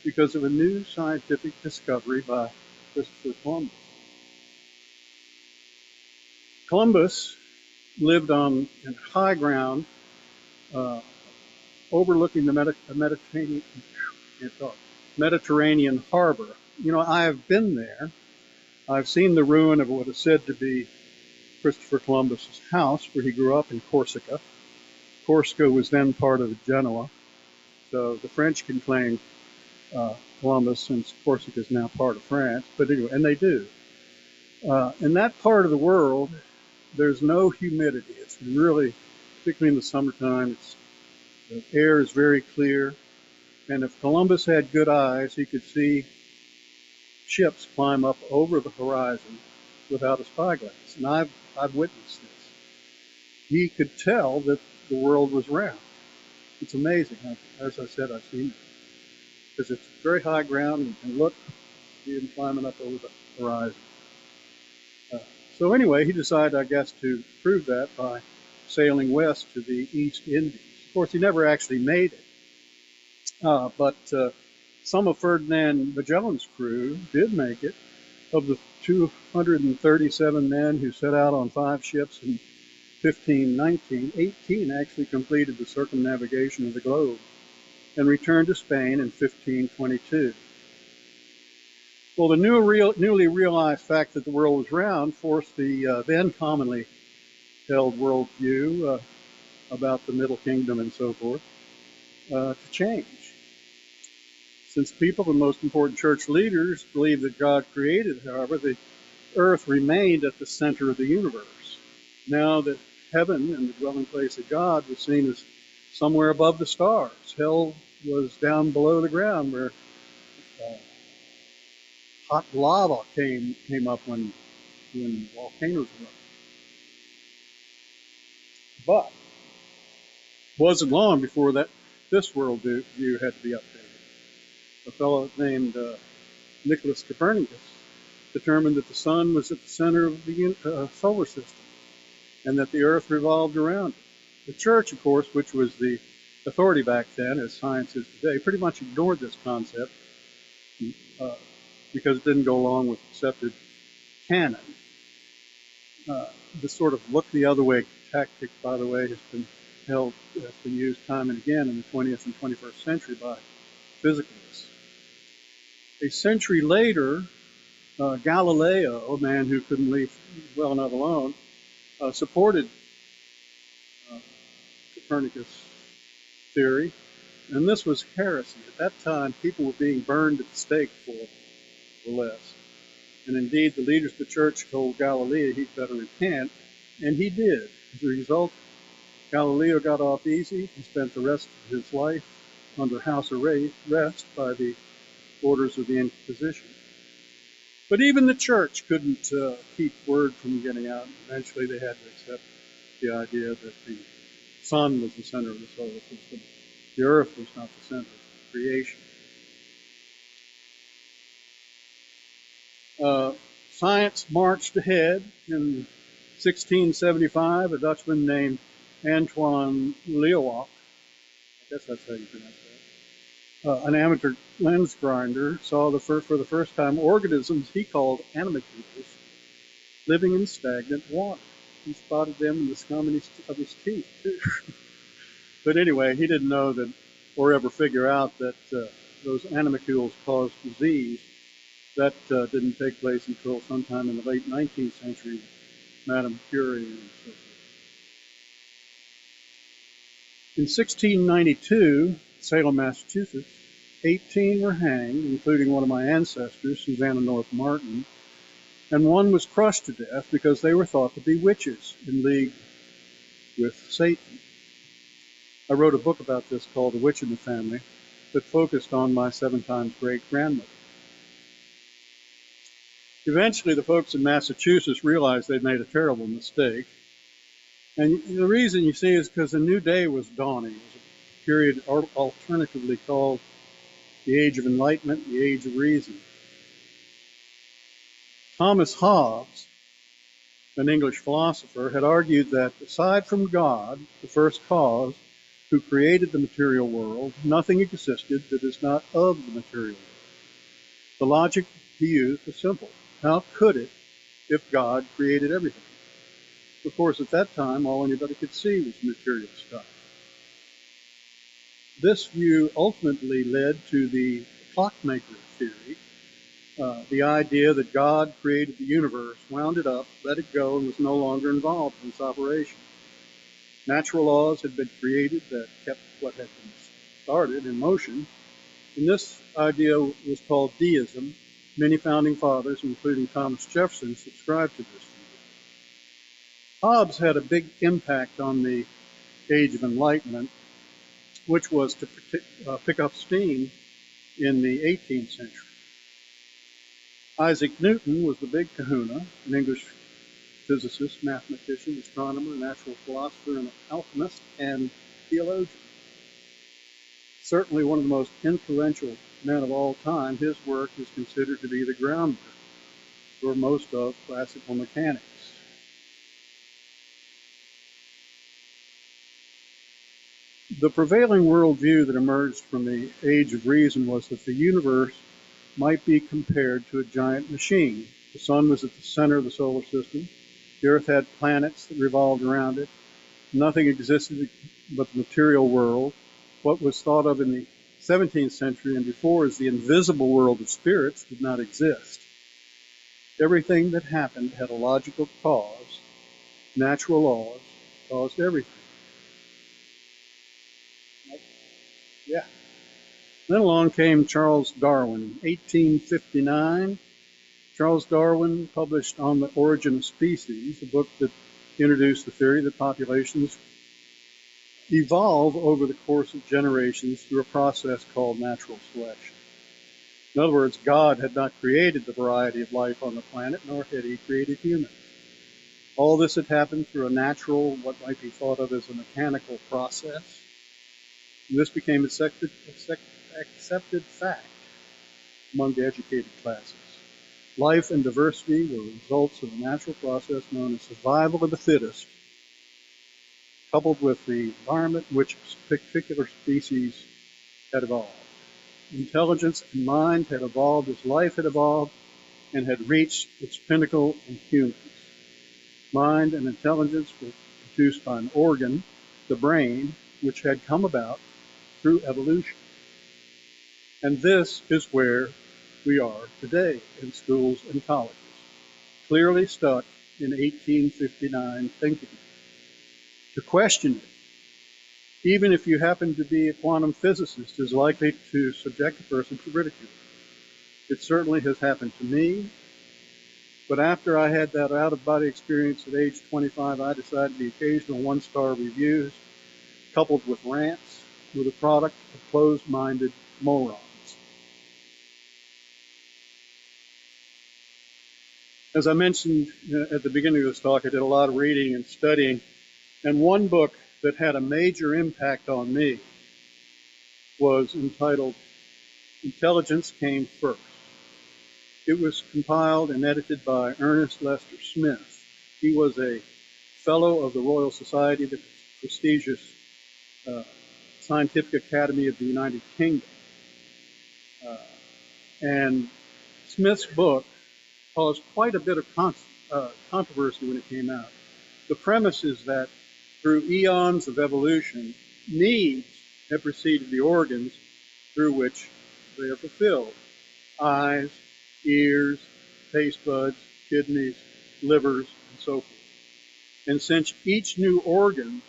because of a new scientific discovery by Christopher Columbus. Columbus lived on high ground overlooking the Mediterranean harbor. You know, I have been there. I've seen the ruin of what is said to be Christopher Columbus's house, where he grew up in Corsica. Corsica was then part of Genoa, so the French can claim Columbus since Corsica is now part of France. But anyway, and they do. In that part of the world, there's no humidity. It's really, particularly in the summertime, the air is very clear. And if Columbus had good eyes, he could see ships climb up over the horizon without a spyglass. And I've witnessed this. He could tell that the world was round. It's amazing. As I said, I've seen it. Because it's very high ground. You can look, see him climbing up over the horizon. So anyway, he decided, I guess, to prove that by sailing west to the East Indies. Of course, he never actually made it. But some of Ferdinand Magellan's crew did make it. Of the 237 men who set out on 5 ships in 1519, 18 actually completed the circumnavigation of the globe and returned to Spain in 1522. Well, the newly realized fact that the world was round forced the then commonly held worldview about the Middle Kingdom and so forth to change. Since people and most important church leaders believed that God created, however, the earth remained at the center of the universe. Now that heaven and the dwelling place of God was seen as somewhere above the stars, hell was down below the ground where hot lava came up when volcanoes erupted. But it wasn't long before this worldview had to be updated. A fellow named Nicholas Copernicus determined that the sun was at the center of the solar system and that the earth revolved around it. The church, of course, which was the authority back then, as science is today, pretty much ignored this concept because it didn't go along with accepted canon. This sort of look the other way tactic, by the way, has been used time and again in the 20th and 21st century by physicalists. A century later, Galileo, a man who couldn't leave well enough alone, supported Copernicus' theory, and this was heresy. At that time, people were being burned at the stake for less. And indeed, the leaders of the church told Galileo he'd better repent, and he did. As a result, Galileo got off easy and spent the rest of his life under house arrest by the orders of the Inquisition. But even the church couldn't keep word from getting out. Eventually, they had to accept the idea that the sun was the center of the solar system. The earth was not the center of creation. Science marched ahead. In 1675, a Dutchman named Antoine Leeuwenhoek, I guess that's how you pronounce that, an amateur lens grinder, saw for the first time organisms he called animalcules living in stagnant water. He spotted them in the scum of his teeth, too. But anyway, he didn't know that, or ever figure out that those animalcules caused disease. That didn't take place until sometime in the late 19th century, Madame Curie and so forth. In 1692, Salem, Massachusetts, 18 were hanged, including one of my ancestors, Susanna North Martin, and one was crushed to death because they were thought to be witches in league with Satan. I wrote a book about this called The Witch in the Family that focused on my 7 times great-grandmother. Eventually, the folks in Massachusetts realized they'd made a terrible mistake. And the reason you see is because a new day was dawning. It was a period alternatively called the Age of Enlightenment, the Age of Reason. Thomas Hobbes, an English philosopher, had argued that aside from God, the first cause, who created the material world, nothing existed that is not of the material world. The logic he used was simple. How could it if God created everything? Of course, at that time, all anybody could see was material stuff. This view ultimately led to the clockmaker theory, the idea that God created the universe, wound it up, let it go, and was no longer involved in its operation. Natural laws had been created that kept what had been started in motion, and this idea was called deism. Many founding fathers, including Thomas Jefferson, subscribed to this view. Hobbes had a big impact on the Age of Enlightenment, which was to pick up steam in the 18th century. Isaac Newton was the big kahuna, an English physicist, mathematician, astronomer, natural philosopher, and alchemist, and theologian. Certainly one of the most influential men of all time, his work is considered to be the groundwork for most of classical mechanics. The prevailing worldview that emerged from the Age of Reason was that the universe might be compared to a giant machine. The sun was at the center of the solar system. The earth had planets that revolved around it. Nothing existed but the material world. What was thought of in the 17th century and before as the invisible world of spirits did not exist. Everything that happened had a logical cause. Natural laws caused everything. Yeah. Then along came Charles Darwin. In 1859, Charles Darwin published On the Origin of Species, a book that introduced the theory that populations evolve over the course of generations through a process called natural selection. In other words, God had not created the variety of life on the planet, nor had he created humans. All this had happened through a natural, what might be thought of as a mechanical process. And this became accepted fact among the educated classes. Life and diversity were results of a natural process known as survival of the fittest. coupled with the environment in which a particular species had evolved. Intelligence and mind had evolved as life had evolved and had reached its pinnacle in humans. Mind and intelligence were produced by an organ, the brain, which had come about through evolution. And this is where we are today in schools and colleges, clearly stuck in 1859 thinking. To question it, even if you happen to be a quantum physicist, is likely to subject a person to ridicule. It certainly has happened to me, but after I had that out-of-body experience at age 25, I decided the occasional one-star reviews, coupled with rants, were the product of closed-minded morons. As I mentioned at the beginning of this talk, I did a lot of reading and studying, and one book that had a major impact on me was entitled Intelligence Came First. It was compiled and edited by Ernest Lester Smith. He was a fellow of the Royal Society, the prestigious Scientific Academy of the United Kingdom. And Smith's book caused quite a bit of controversy when it came out. The premise is that through eons of evolution, needs have preceded the organs through which they are fulfilled. Eyes, ears, taste buds, kidneys, livers, and so forth. And since each new organ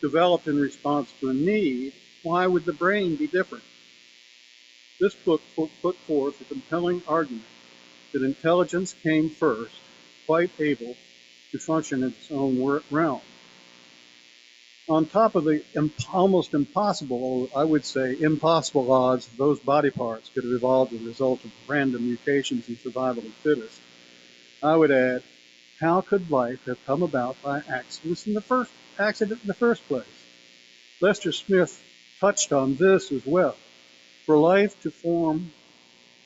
developed in response to a need, why would the brain be different? This book put forth a compelling argument that intelligence came first, quite able to function in its own realm. On top of the almost impossible, or I would say impossible odds that those body parts could have evolved as a result of random mutations in survival of the fittest, I would add, how could life have come about by accident in the first place? Lester Smith touched on this as well. For life to form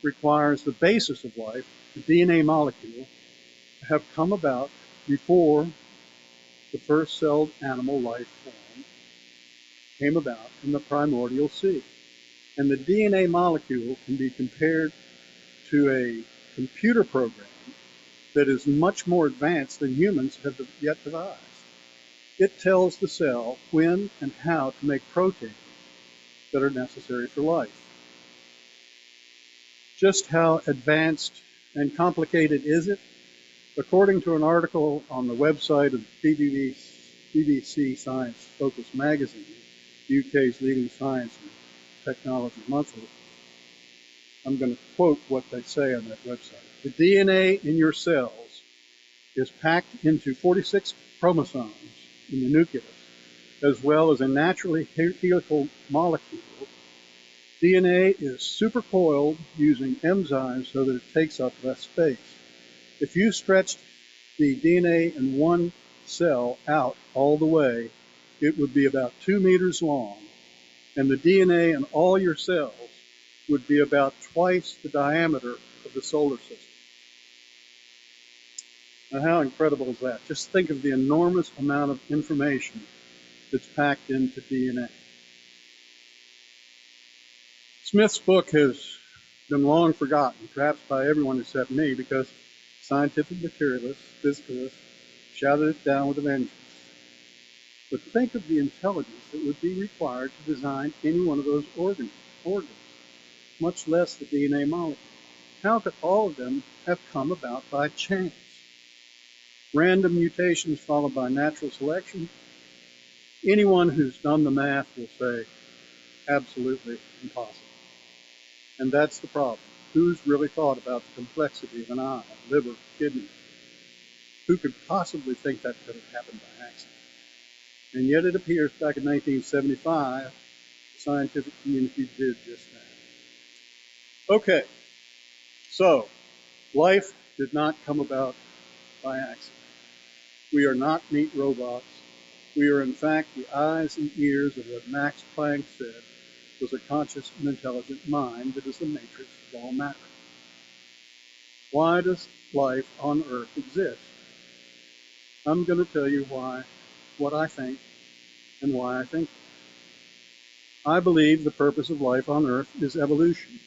requires the basis of life, the DNA molecule, to have come about before the first celled animal life form came about in the primordial sea. And the DNA molecule can be compared to a computer program that is much more advanced than humans have yet devised. It tells the cell when and how to make proteins that are necessary for life. Just how advanced and complicated is it? According to an article on the website of BBC Science Focus magazine, UK's leading science and technology monthly, I'm going to quote what they say on that website. The DNA in your cells is packed into 46 chromosomes in the nucleus, as well as a naturally helical molecule. DNA is supercoiled using enzymes so that it takes up less space. If you stretched the DNA in one cell out all the way, it would be about 2 meters long, and the DNA in all your cells would be about twice the diameter of the solar system. Now, how incredible is that? Just think of the enormous amount of information that's packed into DNA. Smith's book has been long forgotten, perhaps by everyone except me, because scientific materialists, physicists, shouted it down with a vengeance. But think of the intelligence that would be required to design any one of those organs, much less the DNA molecule. How could all of them have come about by chance? Random mutations followed by natural selection? Anyone who's done the math will say, absolutely impossible. And that's the problem. Who's really thought about the complexity of an eye, liver, kidney? Who could possibly think that could have happened by accident? And yet it appears back in 1975, the scientific community did just that. Okay, so life did not come about by accident. We are not meat robots. We are in fact the eyes and ears of what Max Planck said was a conscious and intelligent mind that is the matrix of all matter. Why does life on Earth exist? I'm going to tell you why, what I think, and why I think that. I believe the purpose of life on Earth is evolution.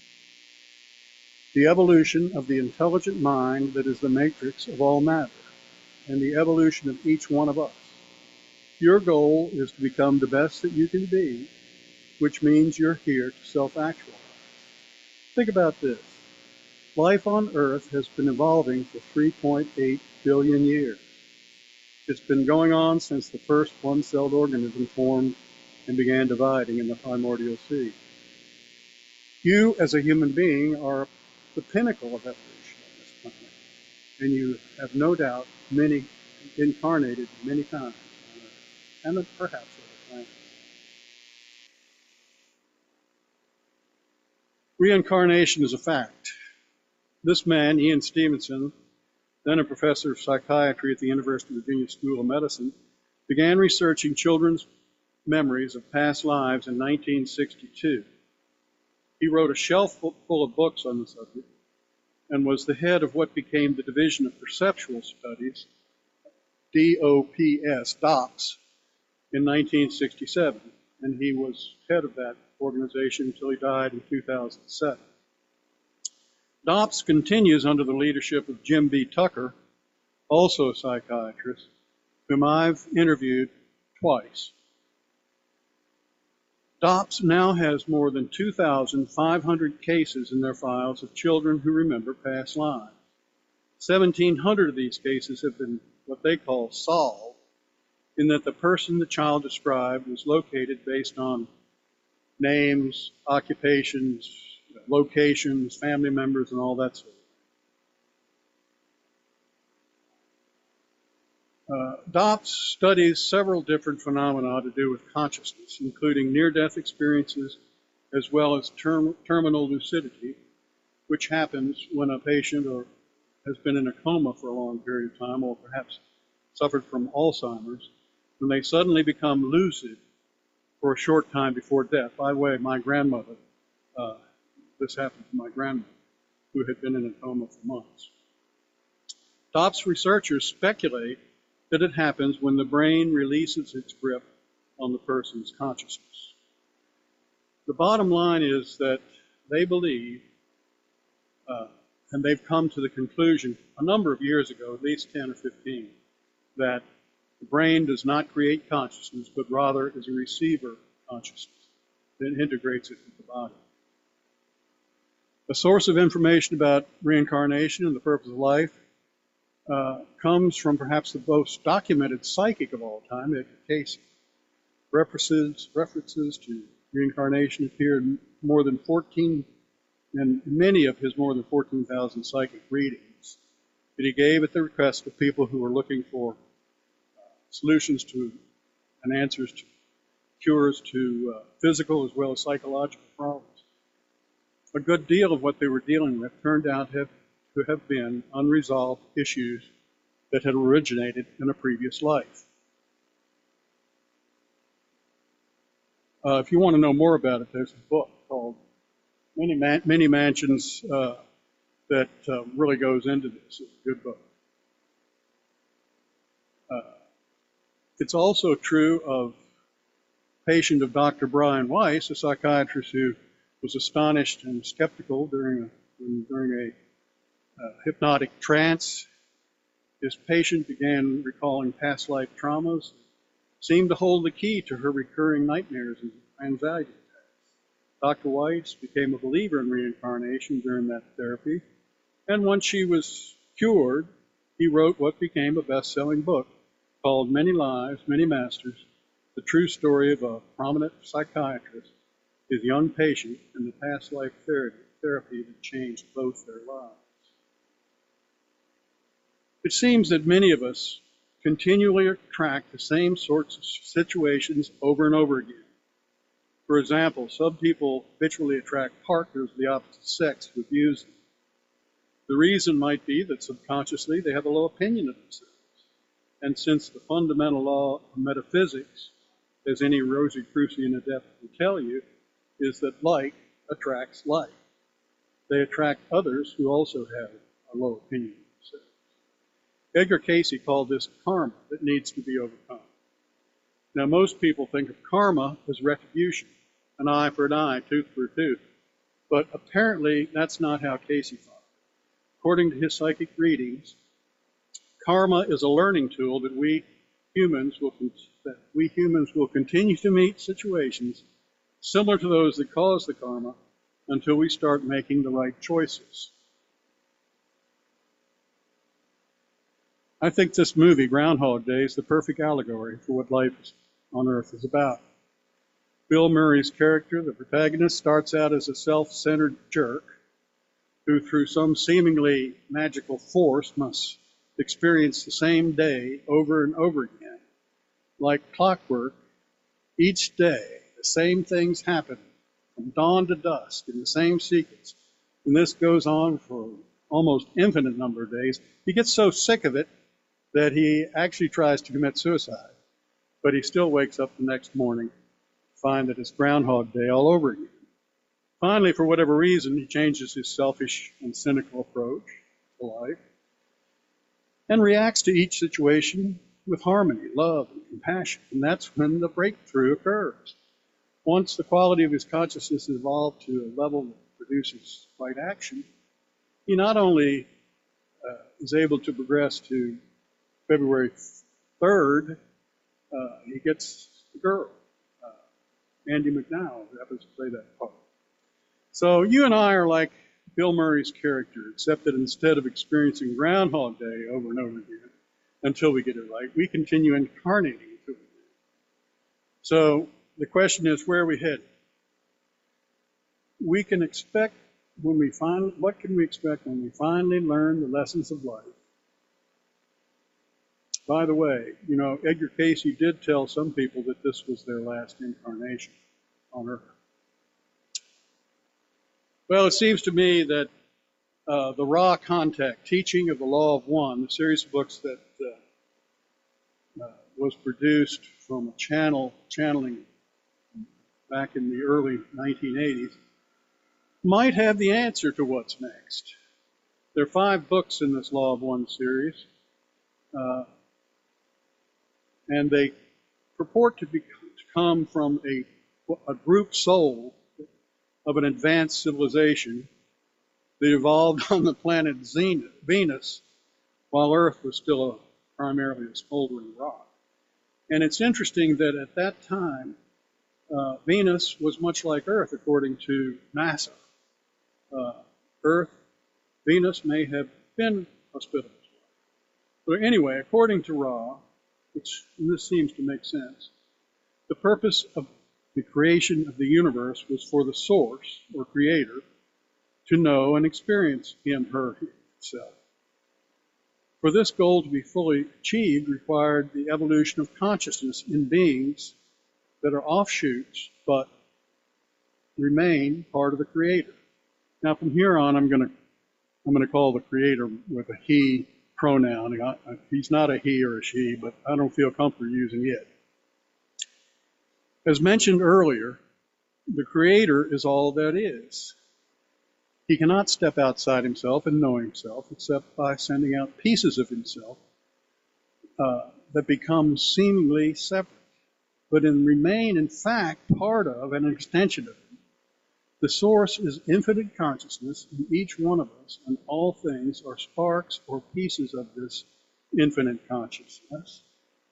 The evolution of the intelligent mind that is the matrix of all matter, and the evolution of each one of us. Your goal is to become the best that you can be, which means you're here to self-actualize. Think about this. Life on Earth has been evolving for 3.8 billion years. It's been going on since the first one-celled organism formed and began dividing in the primordial sea. You, as a human being, are the pinnacle of evolution on this planet, and you have no doubt incarnated many times on Earth, and perhaps other planets. Reincarnation is a fact. This man, Ian Stevenson, then a professor of psychiatry at the University of Virginia School of Medicine, began researching children's memories of past lives in 1962. He wrote a shelf full of books on the subject and was the head of what became the Division of Perceptual Studies, DOPS, in 1967, and he was head of that organization until he died in 2007. DOPS continues under the leadership of Jim B. Tucker, also a psychiatrist, whom I've interviewed twice. DOPS now has more than 2,500 cases in their files of children who remember past lives. 1,700 of these cases have been what they call solved, in that the person the child described was located based on names, occupations, locations, family members, and all that sort of thing. DOPS studies several different phenomena to do with consciousness, including near-death experiences, as well as terminal lucidity, which happens when a patient has been in a coma for a long period of time, or perhaps suffered from Alzheimer's, when they suddenly become lucid for a short time before death. By the way, my grandmother, this happened to my grandmother, who had been in a coma for months. DOPS researchers speculate that it happens when the brain releases its grip on the person's consciousness. The bottom line is that they believe, and they've come to the conclusion a number of years ago, at least 10 or 15, that the brain does not create consciousness, but rather is a receiver of consciousness that integrates it with the body. A source of information about reincarnation and the purpose of life comes from perhaps the most documented psychic of all time, Edgar Cayce. References to reincarnation appear in more than 14, and many of his more than 14,000 psychic readings that he gave at the request of people who were looking for solutions to and answers to cures to physical as well as psychological problems. A good deal of what they were dealing with turned out to have been unresolved issues that had originated in a previous life. If you want to know more about it, there's a book called Many Mansions that really goes into this. It's a good book. It's also true of a patient of Dr. Brian Weiss, a psychiatrist who was astonished and skeptical during a hypnotic trance. His patient began recalling past life traumas, seemed to hold the key to her recurring nightmares and anxiety attacks. Dr. Weiss became a believer in reincarnation during that therapy, and once she was cured, he wrote what became a best-selling book called Many Lives, Many Masters, the true story of a prominent psychiatrist, his young patient, and the past life therapy that changed both their lives. It seems that many of us continually attract the same sorts of situations over and over again. For example, some people habitually attract partners of the opposite sex who abuse them. The reason might be that subconsciously they have a low opinion of themselves. And since the fundamental law of metaphysics, as any Rosicrucian adept will tell you, is that like attracts like, they attract others who also have a low opinion of themselves. Edgar Cayce called this karma that needs to be overcome. Now, most people think of karma as retribution, an eye for an eye, tooth for a tooth. But apparently, that's not how Casey thought. According to his psychic readings, karma is a learning tool that we humans will continue to meet situations similar to those that cause the karma until we start making the right choices. I think this movie, Groundhog Day, is the perfect allegory for what life on Earth is about. Bill Murray's character, the protagonist, starts out as a self-centered jerk who, through some seemingly magical force, must experience the same day over and over again. Like clockwork, each day, the same things happen from dawn to dusk in the same sequence. And this goes on for almost infinite number of days. He gets so sick of it that he actually tries to commit suicide. But he still wakes up the next morning to find that it's Groundhog Day all over again. Finally, for whatever reason, he changes his selfish and cynical approach to life and reacts to each situation with harmony, love, and compassion. And that's when the breakthrough occurs. Once the quality of his consciousness is evolved to a level that produces right action, he not only is able to progress to February 3rd, he gets the girl, Andy McDowell, who happens to play that part. So you and I are like Bill Murray's character, except that instead of experiencing Groundhog Day over and over again until we get it right, we continue incarnating until we do. So the question is, where are we headed? What can we expect when we finally learn the lessons of life? By the way, Edgar Casey did tell some people that this was their last incarnation on Earth. Well, it seems to me that the Raw Contact Teaching of the Law of One, the series of books that was produced from a channeling back in the early 1980s, might have the answer to what's next. There are 5 books in this Law of One series. And they purport to come from a group soul of an advanced civilization that evolved on the planet Venus while Earth was still primarily a smoldering rock. And it's interesting that at that time, Venus was much like Earth, according to NASA. Venus may have been hospitable. But anyway, according to Ra, and this seems to make sense, the purpose of the creation of the universe was for the source, or creator, to know and experience him, her, itself. For this goal to be fully achieved required the evolution of consciousness in beings that are offshoots, but remain part of the creator. Now from here on, I'm going to call the creator with a he pronoun. He's not a he or a she, but I don't feel comfortable using it. As mentioned earlier, the creator is all that is. He cannot step outside himself and know himself except by sending out pieces of himself that become seemingly separate, but remain in fact part of and an extension of him. The source is infinite consciousness in each one of us, and all things are sparks or pieces of this infinite consciousness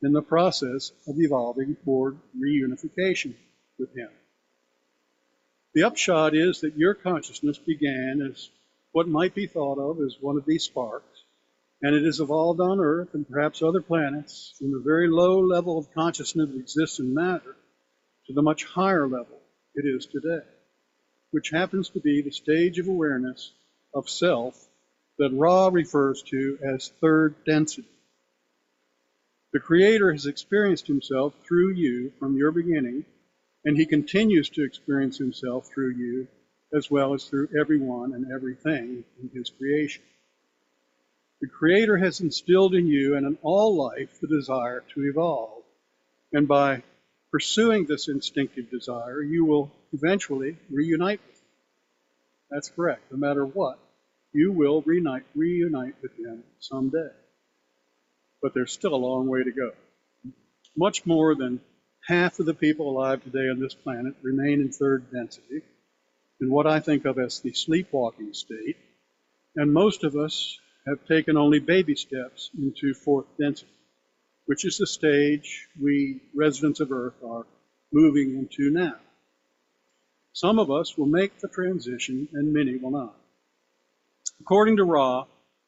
in the process of evolving toward reunification with him. The upshot is that your consciousness began as what might be thought of as one of these sparks, and it has evolved on Earth and perhaps other planets from the very low level of consciousness that exists in matter to the much higher level it is today, which happens to be the stage of awareness of self that Ra refers to as third density. The Creator has experienced himself through you from your beginning, and he continues to experience himself through you as well as through everyone and everything in his creation. The Creator has instilled in you and in all life the desire to evolve, and by pursuing this instinctive desire, you will eventually reunite with him. That's correct. No matter what, you will reunite with him someday. But there's still a long way to go. Much more than half of the people alive today on this planet remain in third density, in what I think of as the sleepwalking state, and most of us have taken only baby steps into fourth density, which is the stage we residents of Earth are moving into now. Some of us will make the transition and many will not. According to Ra,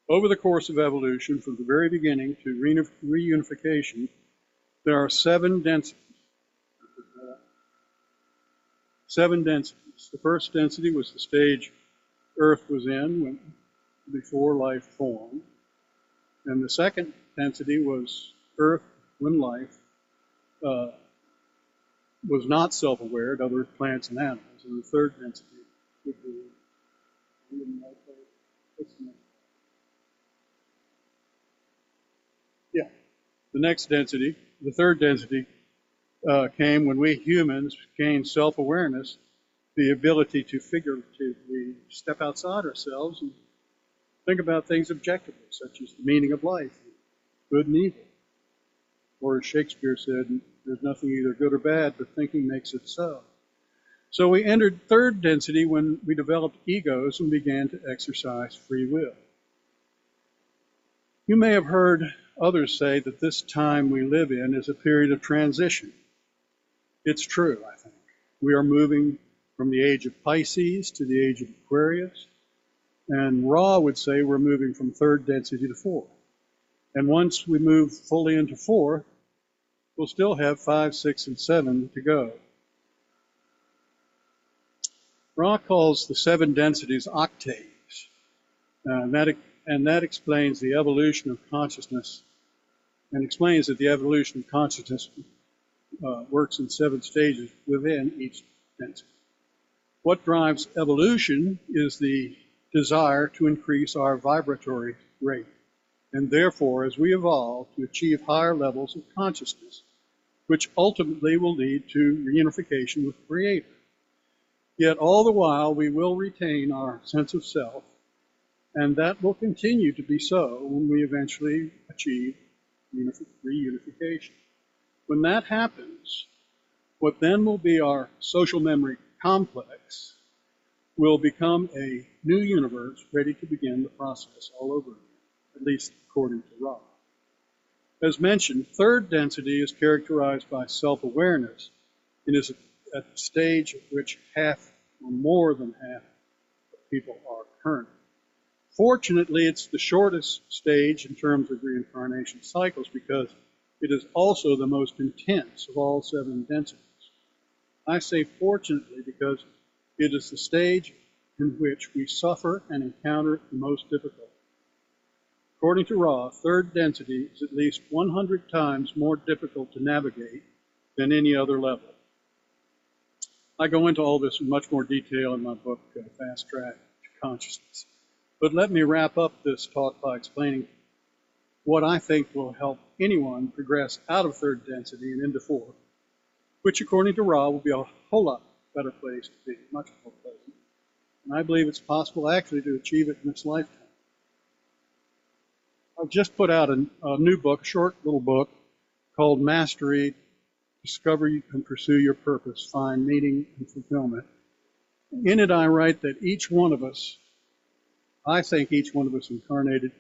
over the course of evolution, from the very beginning to reunification, there are 7 densities. 7 densities. The first density was the stage Earth was in before life formed. And the second density was Earth when life was not self-aware to other plants and animals. And the third density would be, the next density, the third density, came when we humans gained self-awareness, the ability to figuratively step outside ourselves and think about things objectively, such as the meaning of life, good and evil. Or as Shakespeare said, there's nothing either good or bad, but thinking makes it so. So we entered third density when we developed egos and began to exercise free will. You may have heard others say that this time we live in is a period of transition. It's true, I think. We are moving from the age of Pisces to the age of Aquarius, and Ra would say we're moving from third density to fourth. And once we move fully into fourth, we'll still have 5, 6, and 7 to go. Ra calls the 7 densities octaves, and that explains the evolution of consciousness, and explains that the evolution of consciousness works in 7 stages within each density. What drives evolution is the desire to increase our vibratory rate, and therefore, as we evolve, to achieve higher levels of consciousness, which ultimately will lead to reunification with the Creator. Yet all the while, we will retain our sense of self, and that will continue to be so when we eventually achieve reunification. When that happens, what then will be our social memory complex will become a new universe ready to begin the process all over again, at least according to Ra. As mentioned, third density is characterized by self-awareness and is at the stage at which half or more than half of people are currently. Fortunately, it's the shortest stage in terms of reincarnation cycles because it is also the most intense of all 7 densities. I say fortunately because it is the stage in which we suffer and encounter the most difficulty. According to Ra, third density is at least 100 times more difficult to navigate than any other level. I go into all this in much more detail in my book, Fast Track to Consciousness. But let me wrap up this talk by explaining what I think will help anyone progress out of third density and into fourth, which according to Ra will be a whole lot better place to be, much more pleasant. And I believe it's possible actually to achieve it in this lifetime. I've just put out a new book, a short little book, called Mastery, Discover and Pursue Your Purpose, Find Meaning and Fulfillment. In it I write that each one of us, I think each one of us incarnated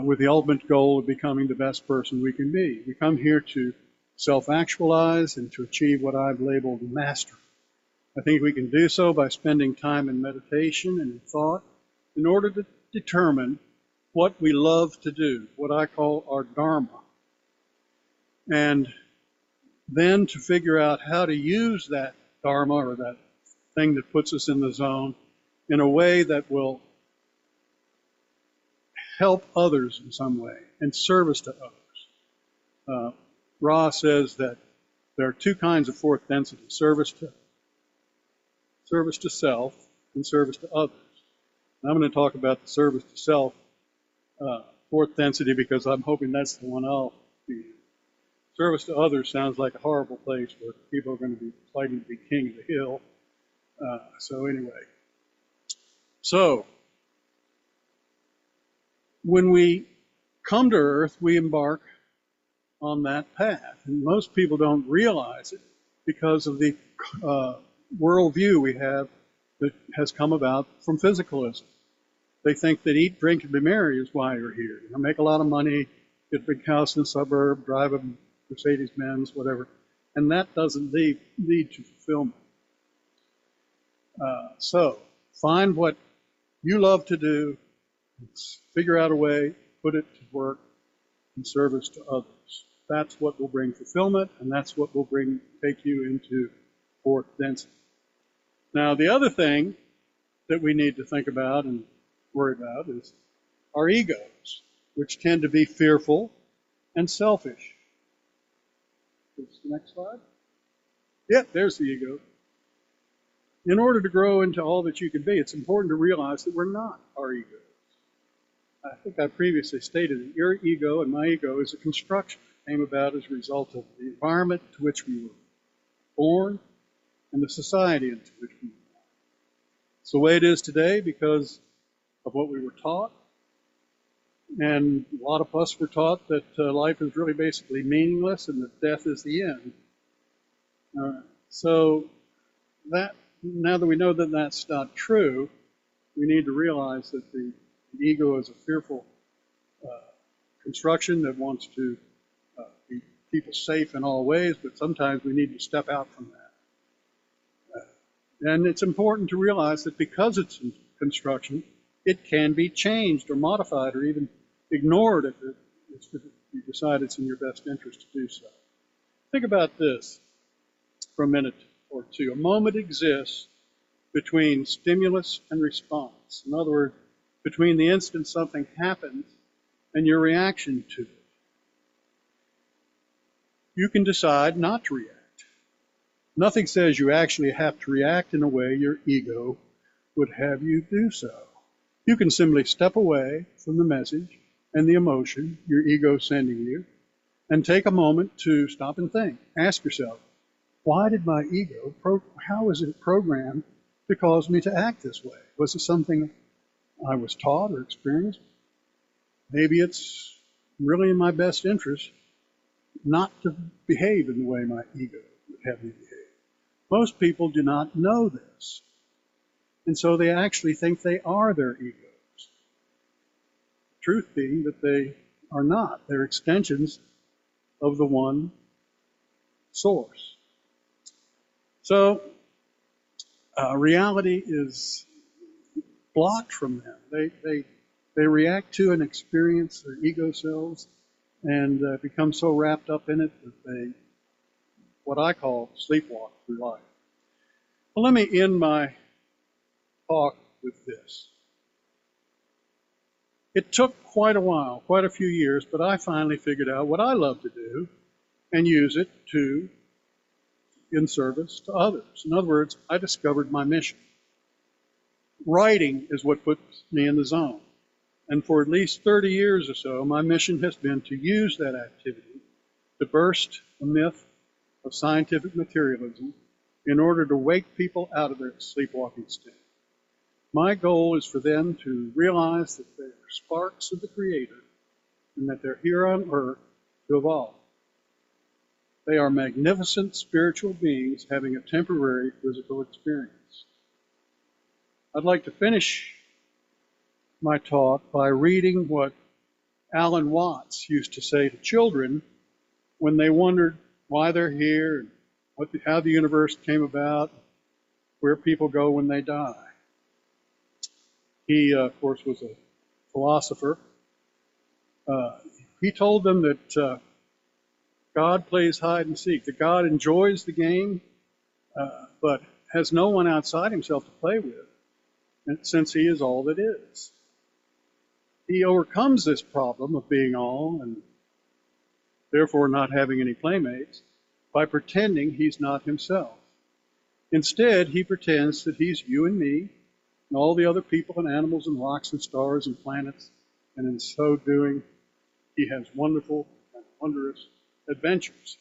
with the ultimate goal of becoming the best person we can be. We come here to self-actualize and to achieve what I've labeled mastery. I think we can do so by spending time in meditation and in thought in order to determine what we love to do, what I call our dharma, and then to figure out how to use that dharma or that thing that puts us in the zone in a way that will help others in some way and service to others. Ra says that there are 2 kinds of fourth density, service to self and service to others. And I'm going to talk about the service to self fourth density because I'm hoping that's the one I'll be in. Service to others sounds like a horrible place where people are going to be fighting to be king of the hill. So anyway. So, when we come to Earth, we embark on that path. And most people don't realize it because of the worldview we have that has come about from physicalism. They think that eat, drink, and be merry is why you're here. You know, make a lot of money, get a big house in the suburb, drive a Mercedes-Benz, whatever. And that doesn't lead to fulfillment. So find what you love to do, figure out a way, put it to work in service to others. That's what will bring fulfillment, and that's what will take you into fourth density. Now, the other thing that we need to think about and worry about is our egos, which tend to be fearful and selfish. Next slide. Yep, there's the ego. In order to grow into all that you can be, it's important to realize that we're not our egos. I think I previously stated that your ego and my ego is a construction that came about as a result of the environment to which we were born and the society into which we were born. It's the way it is today because of what we were taught. And a lot of us were taught that life is really basically meaningless and that death is the end. So that now that we know that that's not true, we need to realize that the ego is a fearful construction that wants to keep us safe in all ways, but sometimes we need to step out from that. And it's important to realize that because it's in construction, it can be changed or modified or even ignored if you decide it's in your best interest to do so. Think about this for a minute or two. A moment exists between stimulus and response. In other words, between the instant something happens and your reaction to it. You can decide not to react. Nothing says you actually have to react in a way your ego would have you do so. You can simply step away from the message and the emotion your ego is sending you and take a moment to stop and think. Ask yourself, why did my ego, how is it programmed to cause me to act this way? Was it something I was taught or experienced? Maybe it's really in my best interest not to behave in the way my ego would have me behave. Most people do not know this, and so they actually think they are their egos. Truth being that they are not. They're extensions of the one source. So reality is blocked from them. They react to an experience, their ego selves, and become so wrapped up in it that they, what I call, sleepwalk through life. Well, let me end my talk with this. It took quite a while, quite a few years, but I finally figured out what I love to do and use it in service to others. In other words, I discovered my mission. Writing is what puts me in the zone. And for at least 30 years or so, my mission has been to use that activity to burst the myth of scientific materialism in order to wake people out of their sleepwalking state. My goal is for them to realize that they are sparks of the Creator and that they're here on earth to evolve. They are magnificent spiritual beings having a temporary physical experience. I'd like to finish my talk by reading what Alan Watts used to say to children when they wondered why they're here, and how the universe came about, where people go when they die. He, of course, was a philosopher. He told them that God plays hide and seek, that God enjoys the game, but has no one outside himself to play with, since he is all that is. He overcomes this problem of being all and therefore not having any playmates by pretending he's not himself. Instead, he pretends that he's you and me and all the other people and animals and rocks and stars and planets, and in so doing, he has wonderful and wondrous adventures.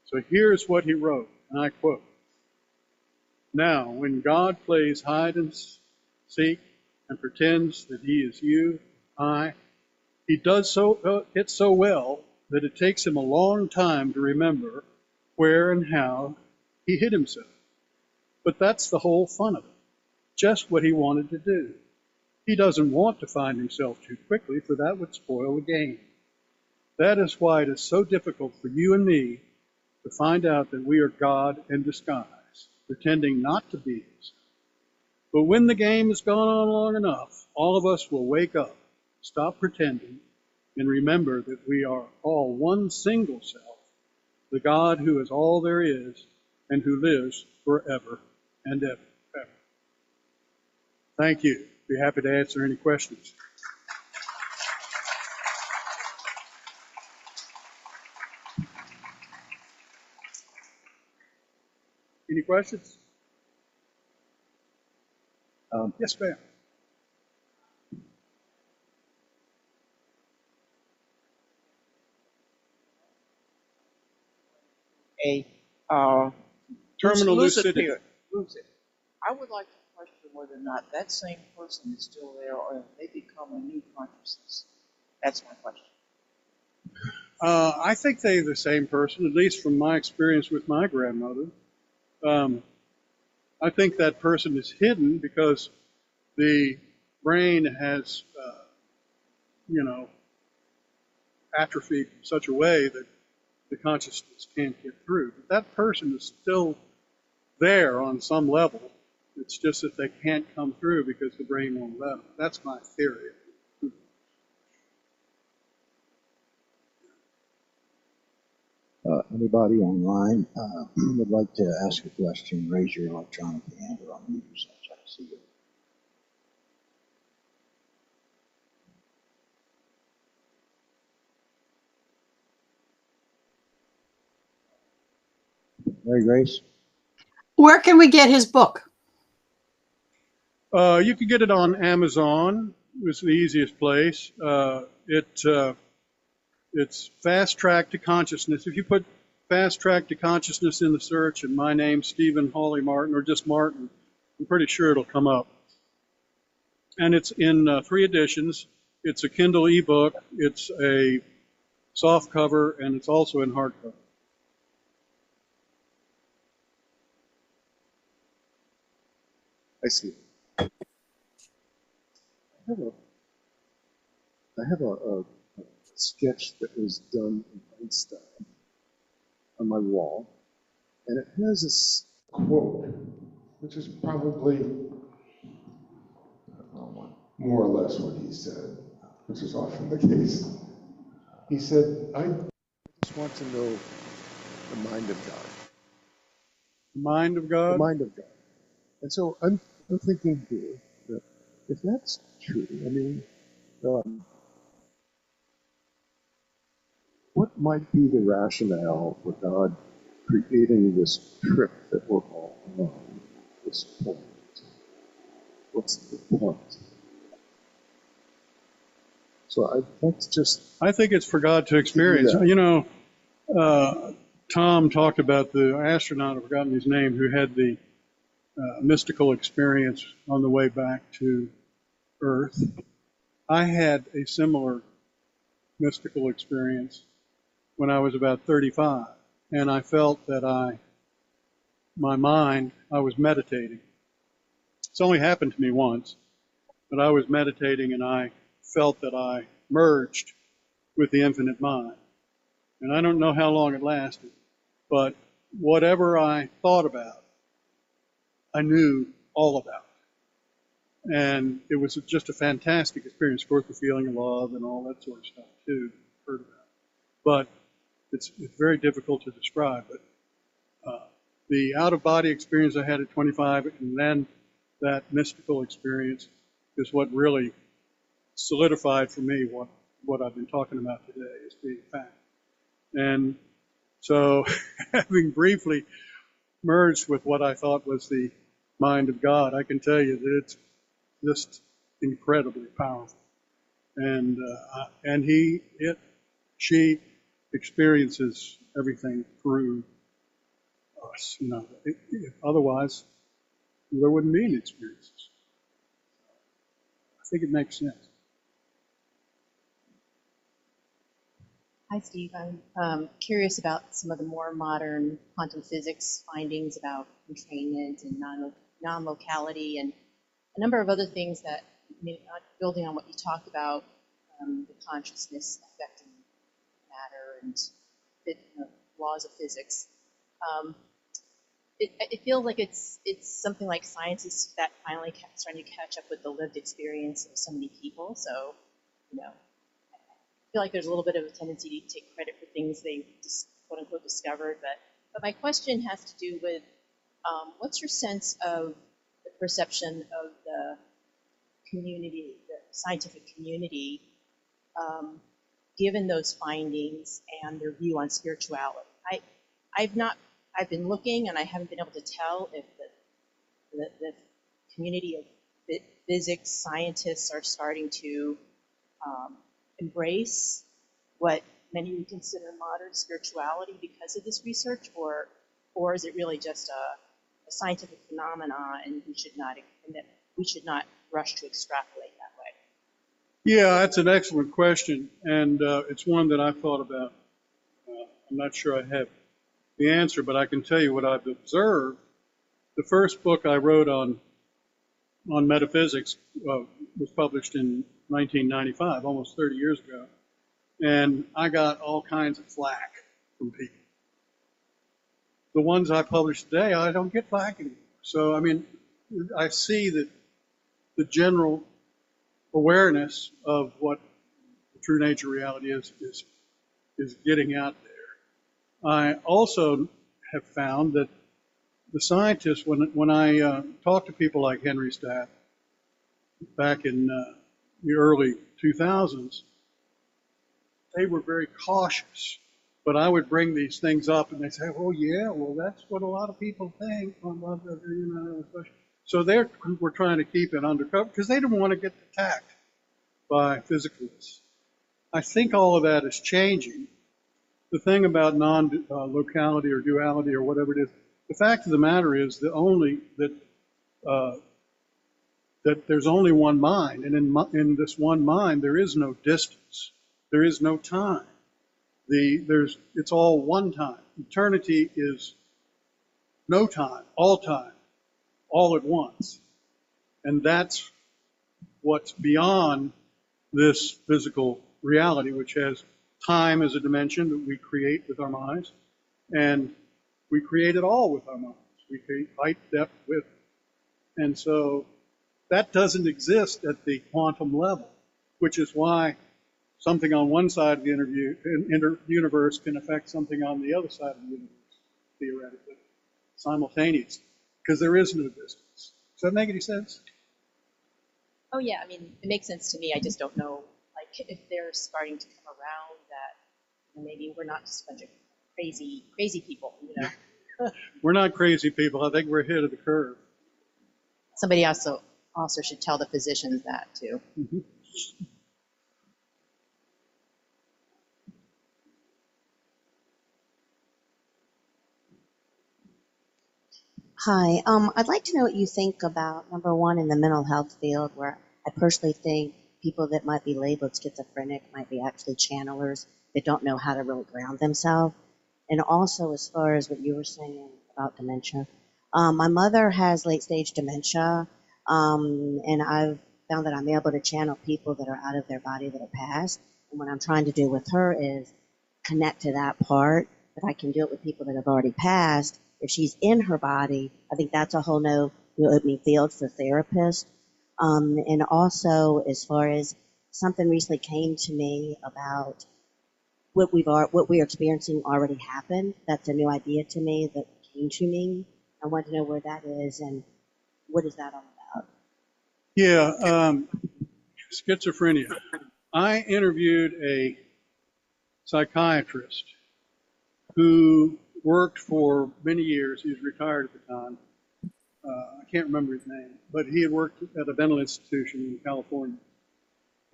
So here's what he wrote, and I quote, "Now, when God plays hide and seek and pretends that he is you, he does it so well that it takes him a long time to remember where and how he hid himself. But that's the whole fun of it, just what he wanted to do. He doesn't want to find himself too quickly, for that would spoil the game. That is why it is so difficult for you and me to find out that we are God in disguise, pretending not to be himself. But when the game has gone on long enough, all of us will wake up, stop pretending, and remember that we are all one single self, the God who is all there is and who lives forever and ever. Thank you. Be happy to answer any questions. Any questions? Yes, ma'am. A Terminal lucid lucidity. period. Lucid. I would like to question whether or not that same person is still there or if they become a new consciousness. That's my question. I think they're the same person, at least from my experience with my grandmother. I think that person is hidden because the brain has, atrophied in such a way that the consciousness can't get through. But that person is still there on some level. It's just that they can't come through because the brain won't let them. That's my theory. Anybody online would like to ask a question, raise your electronic hand or unmute yourself so I can see you. Mary Grace? Where can we get his book? You can get it on Amazon. It's the easiest place. It's Fast Track to Consciousness. If you put Fast Track to Consciousness in the search and my name, Stephen Hawley Martin, or just Martin, I'm pretty sure it'll come up. And it's in 3 editions. It's a Kindle ebook, it's a soft cover, and it's also in hardcover. I see. I have a sketch that was done in Einstein on my wall, and it has this quote, which is probably more or less what he said, which is often the case. He said, I just want to know the mind of God. The mind of God? The mind of God. And so I'm thinking here that if that's true, I mean, what might be the rationale for God creating this trip that we're all on, this point? What's the point? So that's just... I think it's for God to experience. Yeah. You know, Tom talked about the astronaut, I've forgotten his name, who had the mystical experience on the way back to Earth. I had a similar mystical experience when I was about 35, and I felt that I was meditating. It's only happened to me once, but I was meditating and I felt that I merged with the infinite mind. And I don't know how long it lasted, but whatever I thought about, I knew all about. And it was just a fantastic experience. Of course, the feeling of love and all that sort of stuff too, heard about. But it's very difficult to describe. But the out-of-body experience I had at 25, and then that mystical experience is what really solidified for me what I've been talking about today as being fact. And so, having briefly merged with what I thought was the mind of God, I can tell you that it's just incredibly powerful. And she experiences everything through us. You know, otherwise there wouldn't be any experiences. I think it makes sense. Hi, Steve. I'm curious about some of the more modern quantum physics findings about entrainment and non-locality and a number of other things that, building on what you talked about, the consciousness affecting matter and laws of physics. It feels like it's something like science is that finally starting to catch up with the lived experience of so many people. So, I feel like there's a little bit of a tendency to take credit for things they quote unquote discovered. But my question has to do with what's your sense of the perception of the community, the scientific community, given those findings and their view on spirituality? I've been looking and I haven't been able to tell if the community of physics scientists are starting to embrace what many would consider modern spirituality because of this research, or is it really just a scientific phenomenon and we should not rush to extrapolate that way? Yeah, that's an excellent question, and it's one that I've thought about. I'm not sure I have the answer, but I can tell you what I've observed. The first book I wrote on metaphysics was published in 1995, almost 30 years ago, and I got all kinds of flack from people. The ones I publish today, I don't get flack anymore. So, I mean, I see that the general awareness of what the true nature reality is getting out there. I also have found that the scientists, when I talk to people like Henry Stapp back in the early 2000s, they were very cautious. But I would bring these things up, and they say, "Oh yeah, well that's what a lot of people think." So they were trying to keep it undercover because they didn't want to get attacked by physicalists. I think all of that is changing. The thing about non-locality or duality or whatever it is, the fact of the matter is that there's only one mind, and in this one mind there is no distance, there is no time. It's all one time. Eternity is no time, all at once, and that's what's beyond this physical reality, which has time as a dimension that we create with our minds, and we create it all with our minds. We create height, depth, width, and so that doesn't exist at the quantum level, which is why something on one side of the universe can affect something on the other side of the universe, theoretically, simultaneously, because there is no distance. Does that make any sense? Oh yeah, I mean, it makes sense to me. I just don't know, like, if they're starting to come around that maybe we're not just a bunch of crazy people, We're not crazy people. I think we're ahead of the curve. Somebody also should tell the physicians that too. Mm-hmm. Hi, I'd like to know what you think about, number one, in the mental health field, where I personally think people that might be labeled schizophrenic might be actually channelers that don't know how to really ground themselves. And also, as far as what you were saying about dementia, my mother has late-stage dementia, and I've found that I'm able to channel people that are out of their body that are passed. And what I'm trying to do with her is connect to that part, but I can do it with people that have already passed. If she's in her body, I think that's a whole new opening field for therapists. And also, as far as something recently came to me about what we're experiencing already happened. That's a new idea to me that came to me. I want to know where that is and what is that all about? Yeah, schizophrenia. I interviewed a psychiatrist who worked for many years. He was retired at the time. I can't remember his name, but he had worked at a mental institution in California.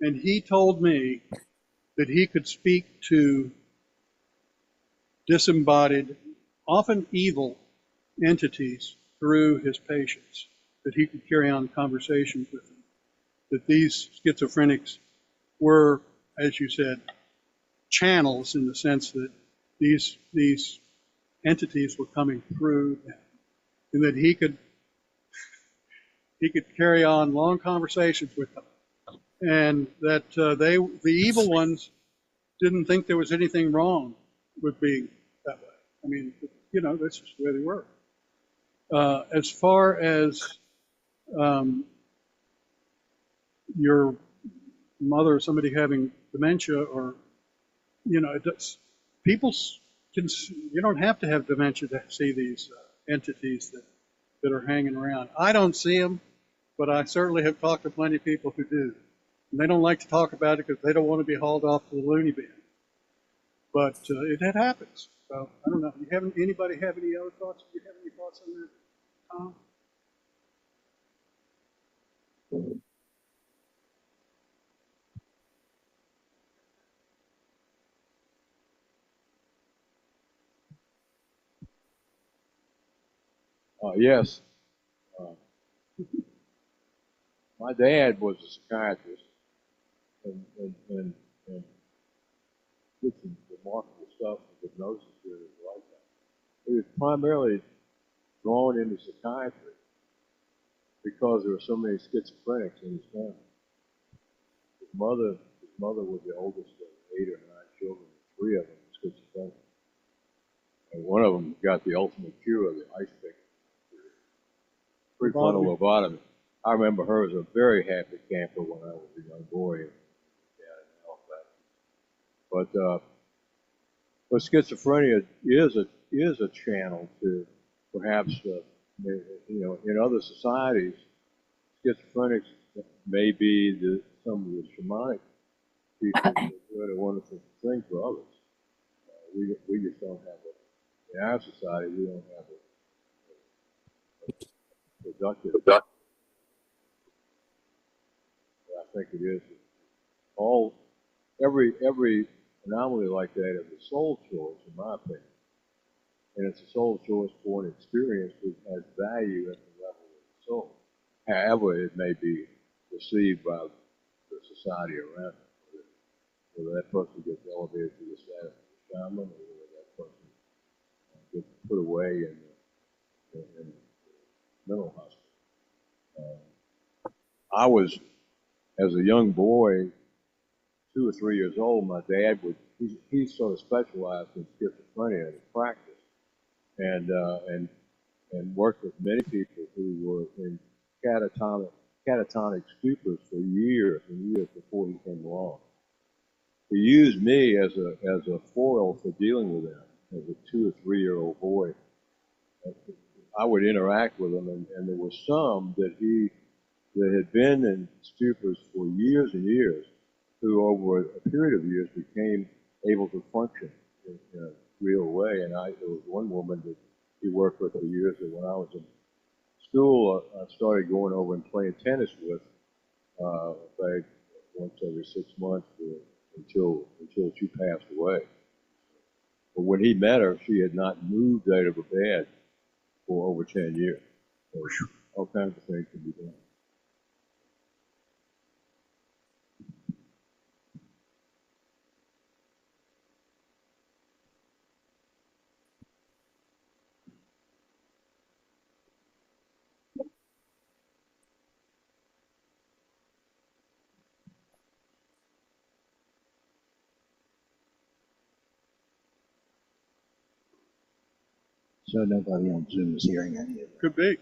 And he told me that he could speak to disembodied, often evil entities through his patients, that he could carry on conversations with them, that these schizophrenics were, as you said, channels in the sense that these entities were coming through them, and that he could carry on long conversations with them, and that the evil ones didn't think there was anything wrong with being that way. I mean, that's just the way they were. As far as your mother or somebody having dementia, or people can. You don't have to have dementia to see these entities that are hanging around. I don't see them, but I certainly have talked to plenty of people who do, and they don't like to talk about it because they don't want to be hauled off to the loony bin. But it happens. So I don't know. Anybody have any other thoughts? Do you have any thoughts on that, Tom? Yes, uh, my dad was a psychiatrist and did some remarkable stuff with hypnosis during his lifetime. He was primarily drawn into psychiatry because there were so many schizophrenics in his family. His mother was the oldest of 8 or 9 children, 3 of them were schizophrenic. And one of them got the ultimate cure of the ice pick, prefrontal lobotomy. I remember her as a very happy camper when I was a young boy down in Halifax. But schizophrenia is a channel to perhaps in other societies, schizophrenics may be some of the shamanic people that do a wonderful thing for others. We just don't have it. In our society, we don't have a productive. I think it is every anomaly like that is a soul choice, in my opinion, and it's a soul choice for an experience that has value at the level of the soul. However, it may be received by the society around it, whether that person gets elevated to the status of a shaman, or whether that person gets put away in the mental hospital. I was, as a young boy, 2 or 3 years old, my dad he sort of specialized in schizophrenia in practice, and worked with many people who were in catatonic stupors for years and years before he came along. He used me as a foil for dealing with them as a 2 or 3 year old boy. I would interact with them, and there were some that had been in stupors for years and years, who over a period of years became able to function in a real way. And there was one woman that he worked with for years, that when I was in school, I started going over and playing tennis with, like once every 6 months until she passed away. But when he met her, she had not moved out of her bed for over 10 years. So all kinds of things can be done. So nobody on Zoom is hearing any of that. Could be.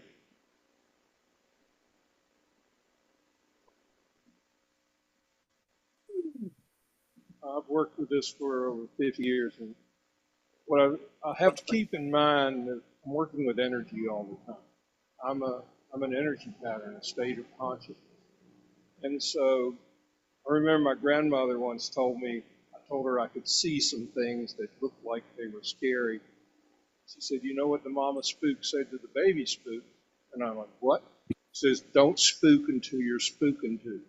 I've worked with this for over 50 years, and what I have to keep in mind is I'm working with energy all the time. I'm an energy pattern, a state of consciousness. And so I remember my grandmother once told her I could see some things that looked like they were scary. She said, "You know what the mama spook said to the baby spook?" And I'm like, "What?" She says, "Don't spook until you're spooking to."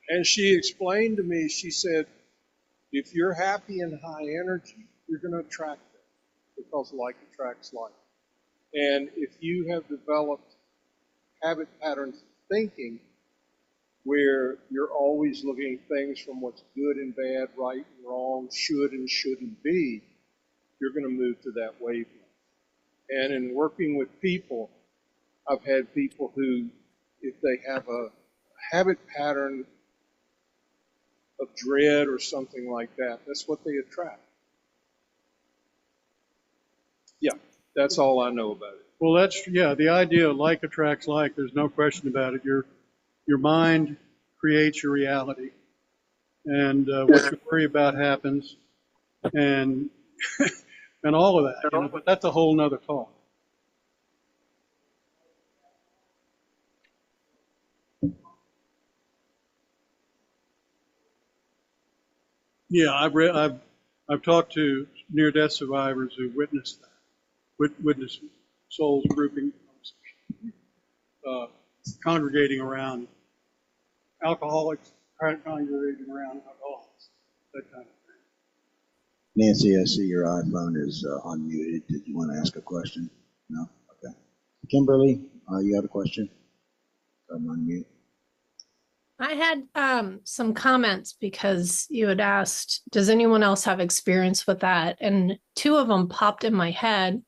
And she explained to me, she said, if you're happy and high energy, you're going to attract them, because like attracts like. And if you have developed habit patterns of thinking where you're always looking at things from what's good and bad, right and wrong, should and shouldn't be, you're going to move to that wavelength. And in working with people, I've had people who, if they have a habit pattern of dread or something like that, that's what they attract. Yeah, that's all I know about it. Well, the idea of like attracts like, there's no question about it. Your mind creates your reality, and what you worry about happens, and and all of that, but that's a whole nother talk. Yeah, I've talked to near-death survivors who witnessed that, witnessed souls grouping, congregating around alcoholics, congregating around alcoholics, that kind of thing. Nancy, I see your iPhone is unmuted. Did you want to ask a question? No? Okay. Kimberly, you have a question? I'm unmute. I had some comments because you had asked, does anyone else have experience with that? And two of them popped in my head.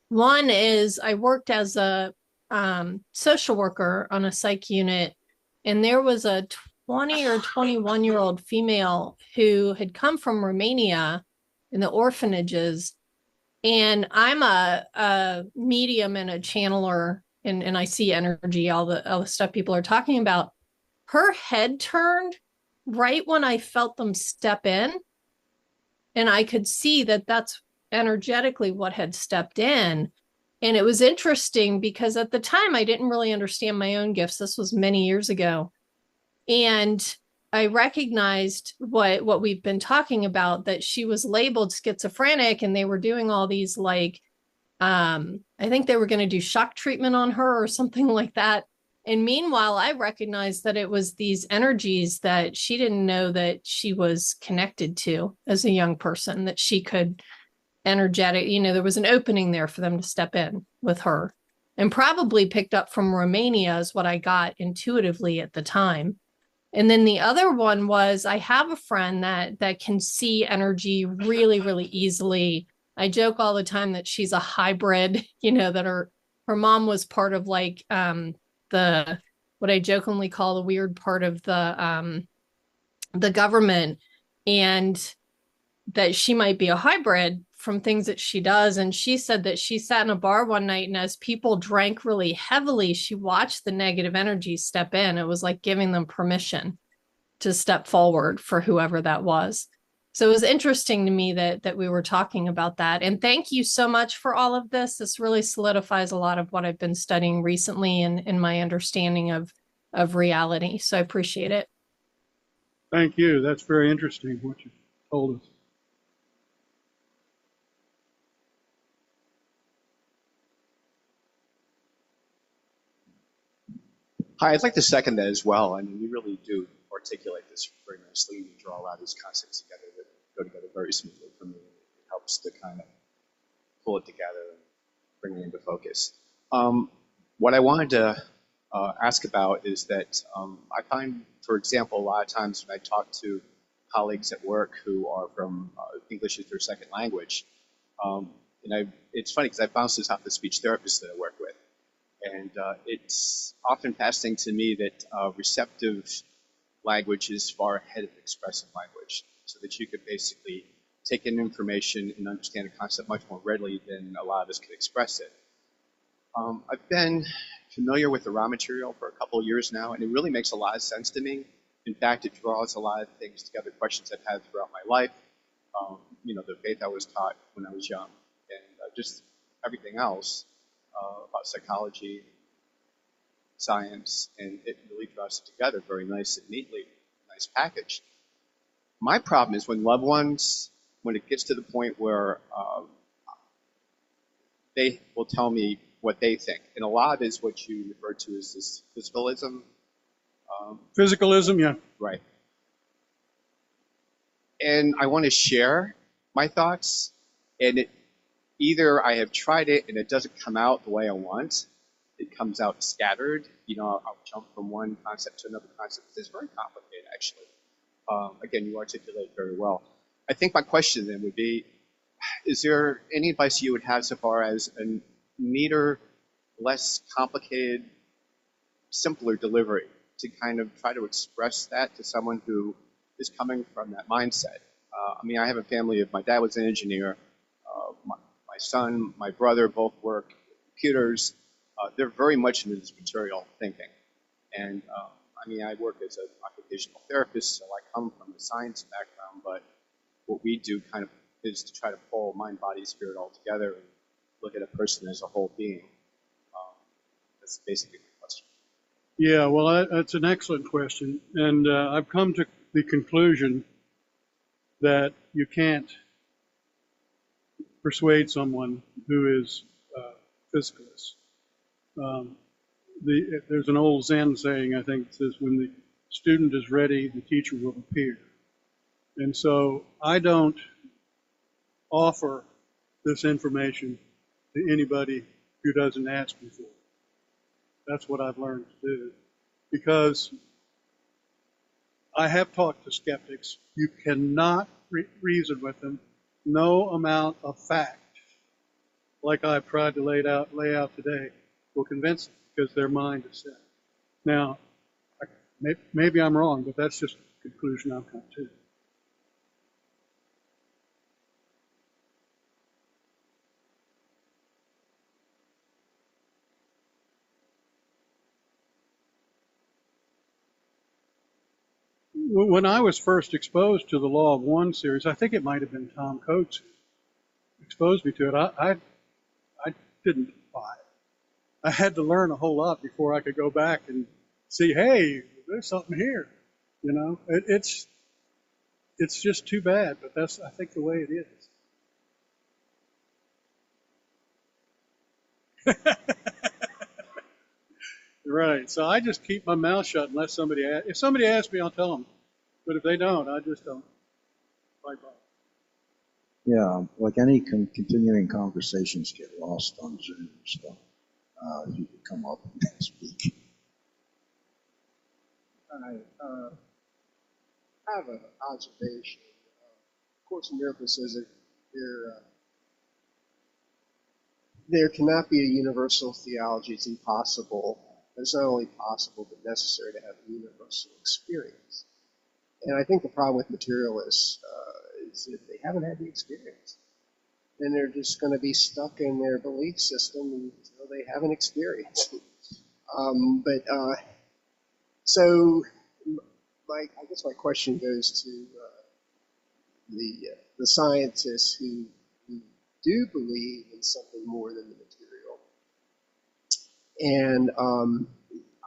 One is I worked as a social worker on a psych unit, and there was a 20 or 21-year-old female who had come from Romania in the orphanages. And I'm a medium and a channeler, and I see energy, all the stuff people are talking about. Her head turned right when I felt them step in, and I could see that that's energetically what had stepped in. And it was interesting because at the time I didn't really understand my own gifts. This was many years ago. And I recognized what we've been talking about, that she was labeled schizophrenic, and they were doing all these I think they were going to do shock treatment on her or something like that. And meanwhile, I recognized that it was these energies that she didn't know that she was connected to as a young person, that she could there was an opening there for them to step in with her, and probably picked up from Romania is what I got intuitively at the time. And then the other one was, I have a friend that can see energy really, really easily. I joke all the time that she's a hybrid, that her mom was part of the what I jokingly call the weird part of the government, and that she might be a hybrid from things that she does. And she said that she sat in a bar one night, and as people drank really heavily, she watched the negative energy step in. It was like giving them permission to step forward for whoever that was. So it was interesting to me that we were talking about that. And thank you so much for all of this. This really solidifies a lot of what I've been studying recently and in my understanding of reality. So I appreciate it. Thank you. That's very interesting what you told us. Hi, I'd like to second that as well. I mean, you really do articulate this very nicely. You draw a lot of these concepts together that go together very smoothly for me. It helps to kind of pull it together and bring it into focus. What I wanted to ask about is that I find, for example, a lot of times when I talk to colleagues at work who are from English as their second language, it's funny because I bounce this off the speech therapists that I work with. And it's often fascinating to me that receptive language is far ahead of expressive language, so that you could basically take in information and understand a concept much more readily than a lot of us could express it. I've been familiar with the raw material for a couple of years now, and it really makes a lot of sense to me. In fact, it draws a lot of things together, questions I've had throughout my life, the faith I was taught when I was young, and just everything else. About psychology, science, and it really draws it together very nice and neatly, nice package. My problem is when loved ones, when it gets to the point where they will tell me what they think, and a lot is what you refer to as this physicalism. Physicalism, yeah. Right. And I want to share my thoughts, and either I have tried it and it doesn't come out the way I want, it comes out scattered. I'll jump from one concept to another concept. It's very complicated, actually. Again, you articulate very well. I think my question then would be, is there any advice you would have so far as a neater, less complicated, simpler delivery to kind of try to express that to someone who is coming from that mindset? I have a family my dad was an engineer. My son, my brother both work with computers. They're very much into this material thinking. And I work as an occupational therapist, so I come from a science background, but what we do kind of is to try to pull mind, body, spirit all together and look at a person as a whole being. That's basically my question. Yeah, well, that's an excellent question. And I've come to the conclusion that you can't persuade someone who is physicalist. There's an old Zen saying, I think, that says, when the student is ready, the teacher will appear. And so I don't offer this information to anybody who doesn't ask me for it. That's what I've learned to do. Because I have talked to skeptics. You cannot reason with them. No amount of fact, like I've tried to lay out today, will convince them, because their mind is set. Now, maybe I'm wrong, but that's just the conclusion I've come to. When I was first exposed to the Law of One series, I think it might have been Tom Coates who exposed me to it. I didn't buy it. I had to learn a whole lot before I could go back and see, hey, there's something here. It's just too bad, but that's, I think, the way it is. Right. So I just keep my mouth shut unless somebody asks. If somebody asks me, I'll tell them. But if they don't, I just don't. Bye-bye. Yeah, like any continuing conversations get lost on Zoom, so if you could come up and speak. I have an observation. Course in Miracles says that there cannot be a universal theology. It's impossible. It's not only possible, but necessary to have a universal experience. And I think the problem with materialists is that they haven't had the experience. And they're just going to be stuck in their belief system until they have an experience. So I guess my question goes to the scientists who do believe in something more than the material. And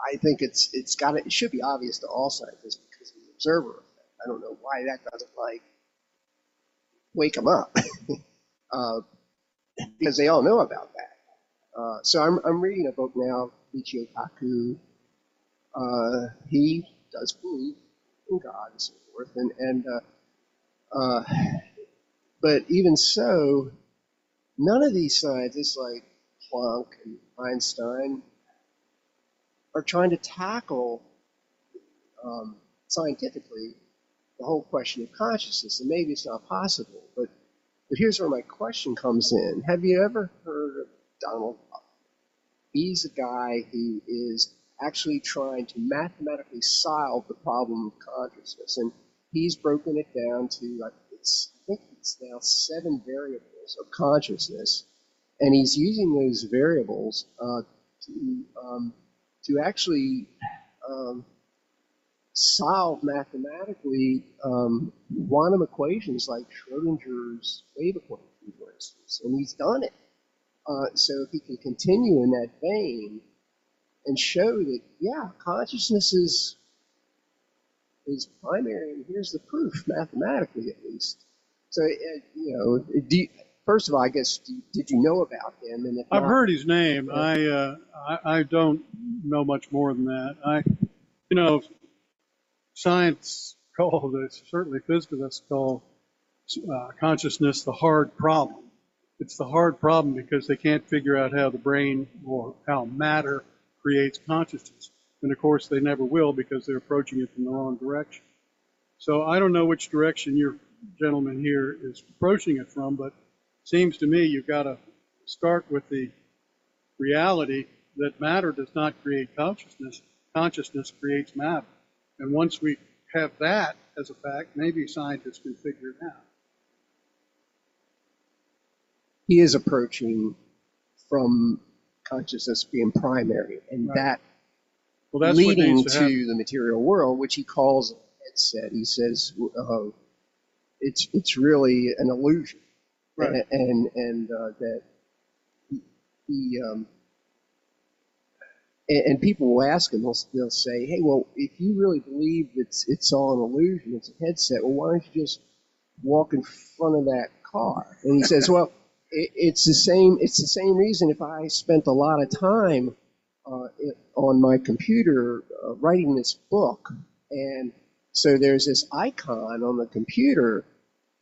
I think it should be obvious to all scientists because of the observer effect. I don't know why that doesn't wake them up because they all know about that. So I'm reading a book now, Michio Kaku. He does believe in God and so forth, but even so, none of these scientists like Planck and Einstein are trying to tackle scientifically the whole question of consciousness, and maybe it's not possible, but here's where my question comes in. Have you ever heard of Donald Buck? He's a guy who is actually trying to mathematically solve the problem of consciousness, and he's broken it down to, I think it's now 7 variables of consciousness, and he's using those variables to actually solve mathematically quantum equations like Schrodinger's wave equation, for instance, and he's done it. So if he can continue in that vein and show that, yeah, consciousness is primary, and here's the proof, mathematically at least. So, first of all, I guess, did you know about him? And if I've not, heard his name. I don't know much more than that. Science certainly physicists call consciousness the hard problem. it's the hard problem because they can't figure out how the brain or how matter creates consciousness. And of course, they never will because they're approaching it from the wrong direction. So I don't know which direction your gentleman here is approaching it from, but it seems to me you've got to start with the reality that matter does not create consciousness. Consciousness creates matter. And once we have that as a fact, maybe scientists can figure it out. He is approaching from consciousness being primary, and Right. that Well, that's what leading needs to to happen. the material world, which he calls a headset. He says it's really an illusion, Right. and that he and people will ask him, they'll say, hey, well, if you really believe it's all an illusion, it's a headset, well, why don't you just walk in front of that car? And he says, well, it's the same reason if I spent a lot of time on my computer writing this book, and so there's this icon on the computer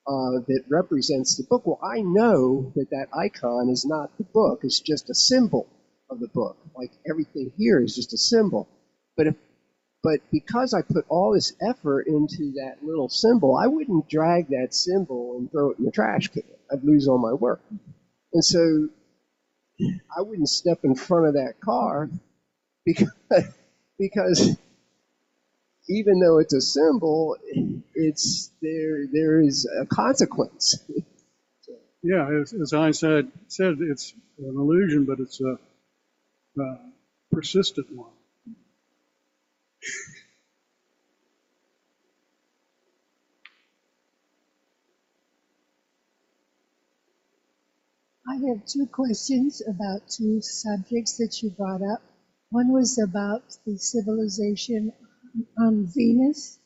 that represents the book. Well, I know that icon is not the book. It's just a symbol of the book. Like everything here is just a symbol. But because I put all this effort into that little symbol, I wouldn't drag that symbol and throw it in the trash can. I'd lose all my work. And so I wouldn't step in front of that car because even though it's a symbol, there is a consequence. Yeah, as Einstein said, it's an illusion, but it's a persistent one. I have two questions about two subjects that you brought up. One was about the civilization on Venus.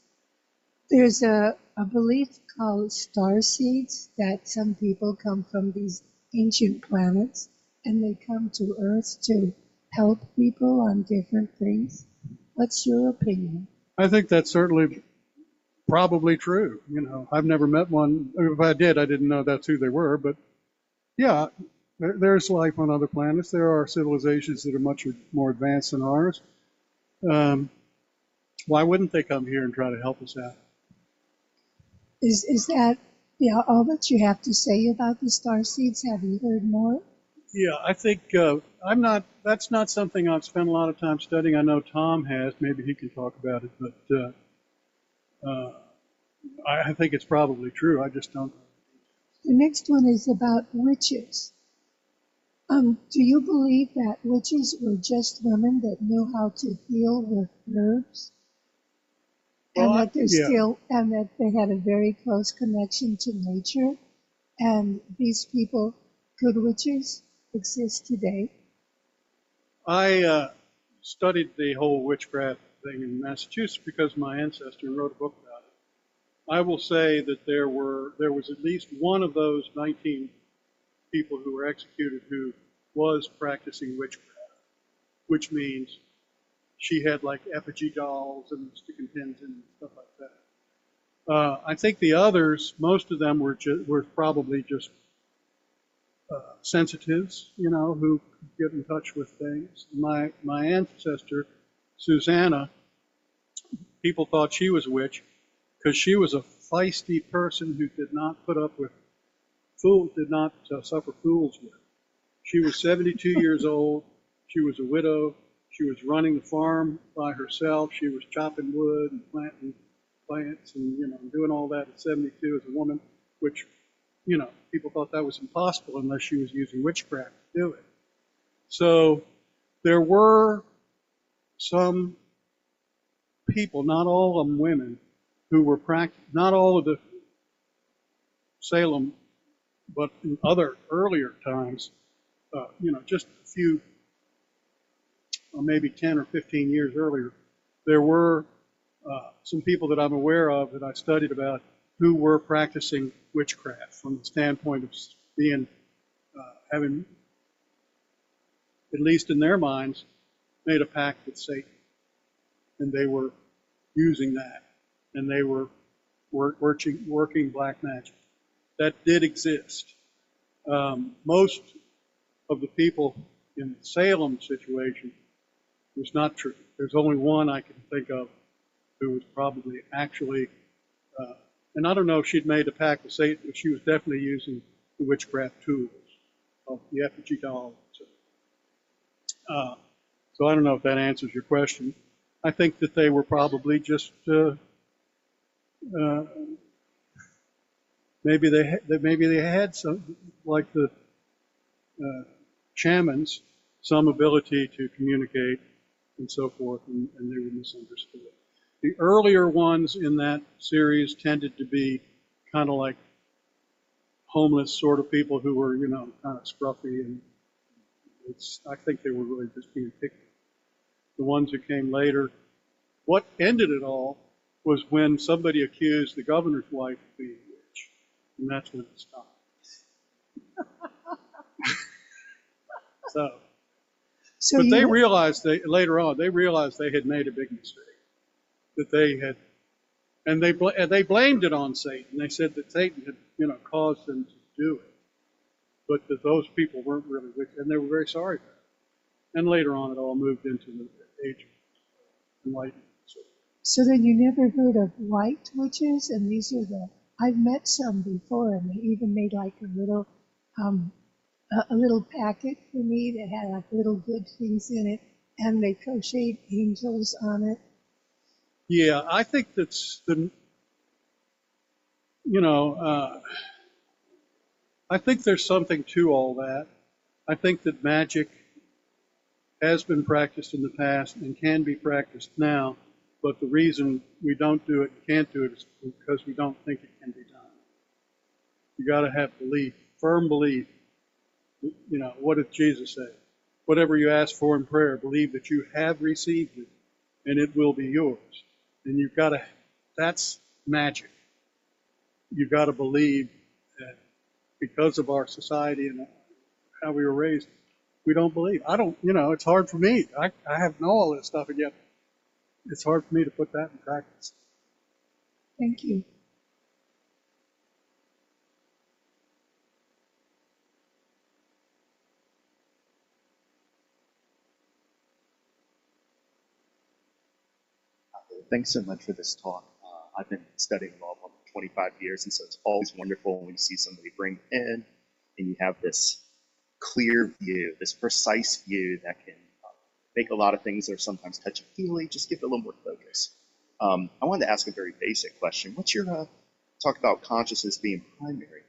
There's a belief called star seeds that some people come from these ancient planets and they come to Earth to help people on different things. What's your opinion? I think that's certainly probably true. You know, I've never met one. If I did, I didn't know that's who they were. But yeah, there's life on other planets. There are civilizations that are much more advanced than ours. Why wouldn't they come here and try to help us out? Is that all that you have to say about the star seeds? Have you heard more? Yeah, I think that's not something I've spent a lot of time studying. I know Tom has. Maybe he can talk about it. But I think it's probably true. I just don't. The next one is about witches. Do you believe that witches were just women that knew how to heal with herbs? And that and that they had a very close connection to nature, and these people, good witches, exist today? I studied the whole witchcraft thing in Massachusetts because my ancestor wrote a book about it. I will say that there was at least one of those 19 people who were executed who was practicing witchcraft, which means she had like effigy dolls and sticking pins in and stuff like that. I think the others, most of them were probably just sensitives, you know, who could get in touch with things. My ancestor, Susanna, people thought she was a witch because she was a feisty person who did not put up with did not suffer fools with. She was 72 years old. She was a widow. She was running the farm by herself. She was chopping wood and planting plants and, you know, doing all that at 72 as a woman, which, you know, people thought that was impossible unless she was using witchcraft to do it. So there were some people, not all of them women, who were not all of the Salem, but in other earlier times, you know, just a few, or maybe 10 or 15 years earlier, there were some people that I'm aware of that I studied about who were practicing witchcraft from the standpoint of being, having, at least in their minds, made a pact with Satan. And they were using that. And they were working black magic. That did exist. Most of the people in the Salem situation was not true. There's only one I can think of who was probably actually, and I don't know if she'd made a pact with Satan, but she was definitely using the witchcraft tools of the effigy doll. So I don't know if that answers your question. I think that they were probably just maybe they had some, like the shamans, some ability to communicate and so forth, and they were misunderstood. The earlier ones in that series tended to be kind of like homeless sort of people who were, you know, kind of scruffy, and I think they were really just being picked. The ones who came later, what ended it all was when somebody accused the governor's wife of being a witch, and that's when it stopped. But they realized later on they realized they had made a big mistake, that they had, and they blamed it on Satan. They said that Satan had, you know, caused them to do it, but that those people weren't really witches, and they were very sorry for it. And later on, it all moved into the age of enlightenment. So then you never heard of white witches? And these are I've met some before, and they even made like a little packet for me that had like little good things in it, and they crocheted angels on it. Yeah, I think that's I think there's something to all that. I think that magic has been practiced in the past and can be practiced now, but the reason we don't do it and can't do it is because we don't think it can be done. You got to have belief, firm belief. You know, what did Jesus say? Whatever you ask for in prayer, believe that you have received it and it will be yours. And you've got to, that's magic. You've got to believe that because of our society and how we were raised, we don't believe. I don't, you know, it's hard for me. I have know all this stuff, and yet it's hard for me to put that in practice. Thank you. Thanks so much for this talk. I've been studying law for 25 years, and so it's always wonderful when you see somebody bring in and you have this clear view, this precise view that can make a lot of things that are sometimes touchy-feely, just give it a little more focus. I wanted to ask a very basic question. What's your, talk about consciousness being primary.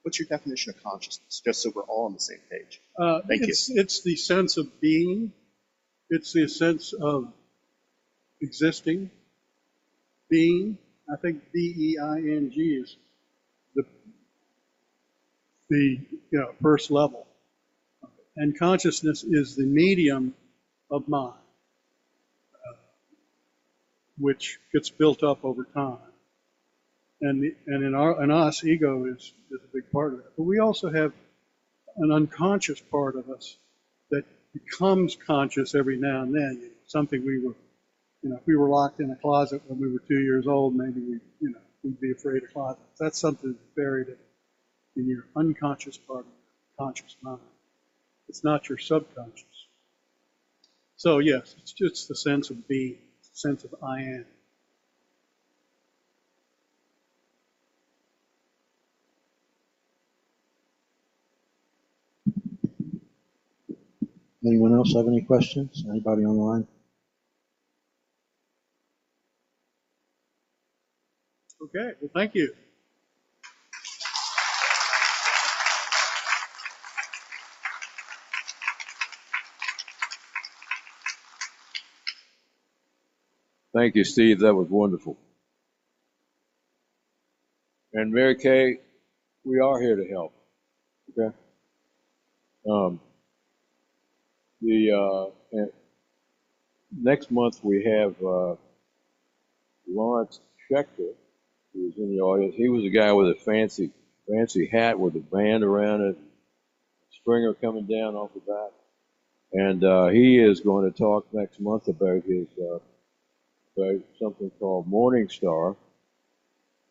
What's your definition of consciousness, just so we're all on the same page? Thank you. It's the sense of being. It's the sense of existing, being. I think B-E-I-N-G is the first level. And consciousness is the medium of mind, which gets built up over time. And in us, ego is a big part of it. But we also have an unconscious part of us that becomes conscious every now and then. Something we were, if we were locked in a closet when we were 2 years old, maybe we'd be afraid of closets. That's something that's buried in your unconscious part of your conscious mind. It's not your subconscious. So yes, it's just the sense of being, the sense of I am. Anyone else have any questions? Anybody on the line? Okay, well, thank you. Thank you, Steve. That was wonderful. And Mary Kay, we are here to help. Okay. And next month we have Lawrence Schechter, who was in the audience. He was a guy with a fancy hat with a band around it, stringer coming down off the back. And he is going to talk next month about his about something called Morning Star, a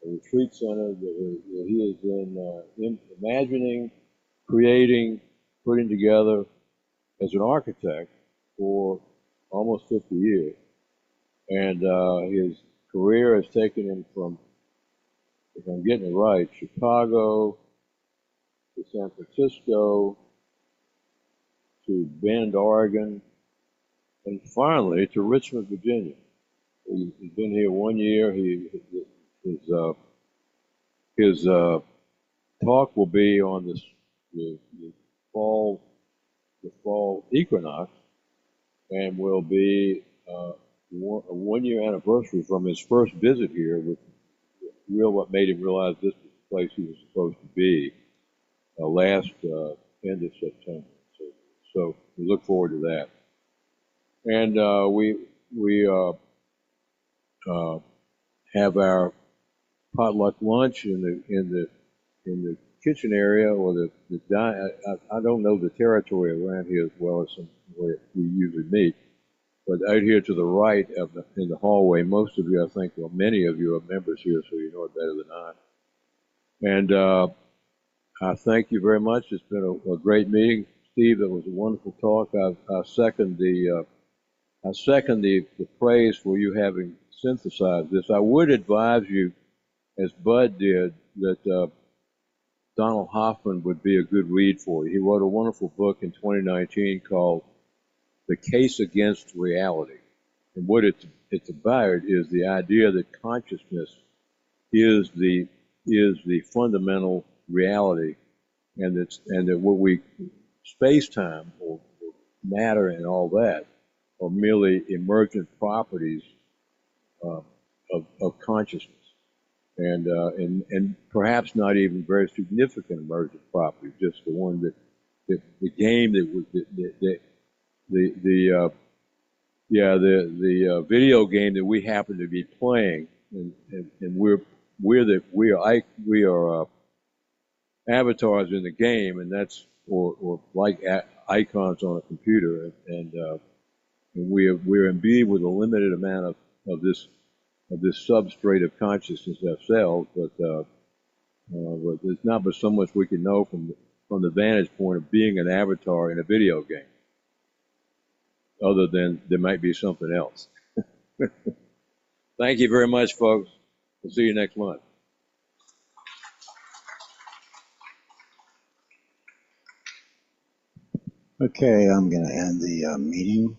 retreat center that he has been imagining putting together as an architect for almost 50 years. And his career has taken him from, if I'm getting it right, Chicago to San Francisco to Bend, Oregon, and finally to Richmond, Virginia. He's been here 1 year. His talk will be on the fall equinox, and will be a 1 year anniversary from his first visit here, with what made him realize this was the place he was supposed to be last end of September. So we look forward to that. And we have our potluck lunch in the kitchen area, or I don't know the territory around here as well as where we usually meet, but out here to the right in the hallway, most of you, I think, well, many of you are members here, so you know it better than I. And I thank you very much. It's been a great meeting, Steve. That was a wonderful talk. I second the praise for you having synthesized this. I would advise you, as Bud did, that Donald Hoffman would be a good read for you. He wrote a wonderful book in 2019 called The Case Against Reality. And what it's about is the idea that consciousness is the fundamental reality, and that what we space-time or matter and all that are merely emergent properties of consciousness, and perhaps not even very significant emergent properties, just the one that the game the video game that we happen to be playing, and we are avatars in the game, and that's or like icons on a computer, and we're imbued with a limited amount of this substrate of consciousness ourselves, but there's not but so much we can know from the vantage point of being an avatar in a video game, other than there might be something else. Thank you very much, folks. We'll see you next month. Okay, I'm going to end the meeting.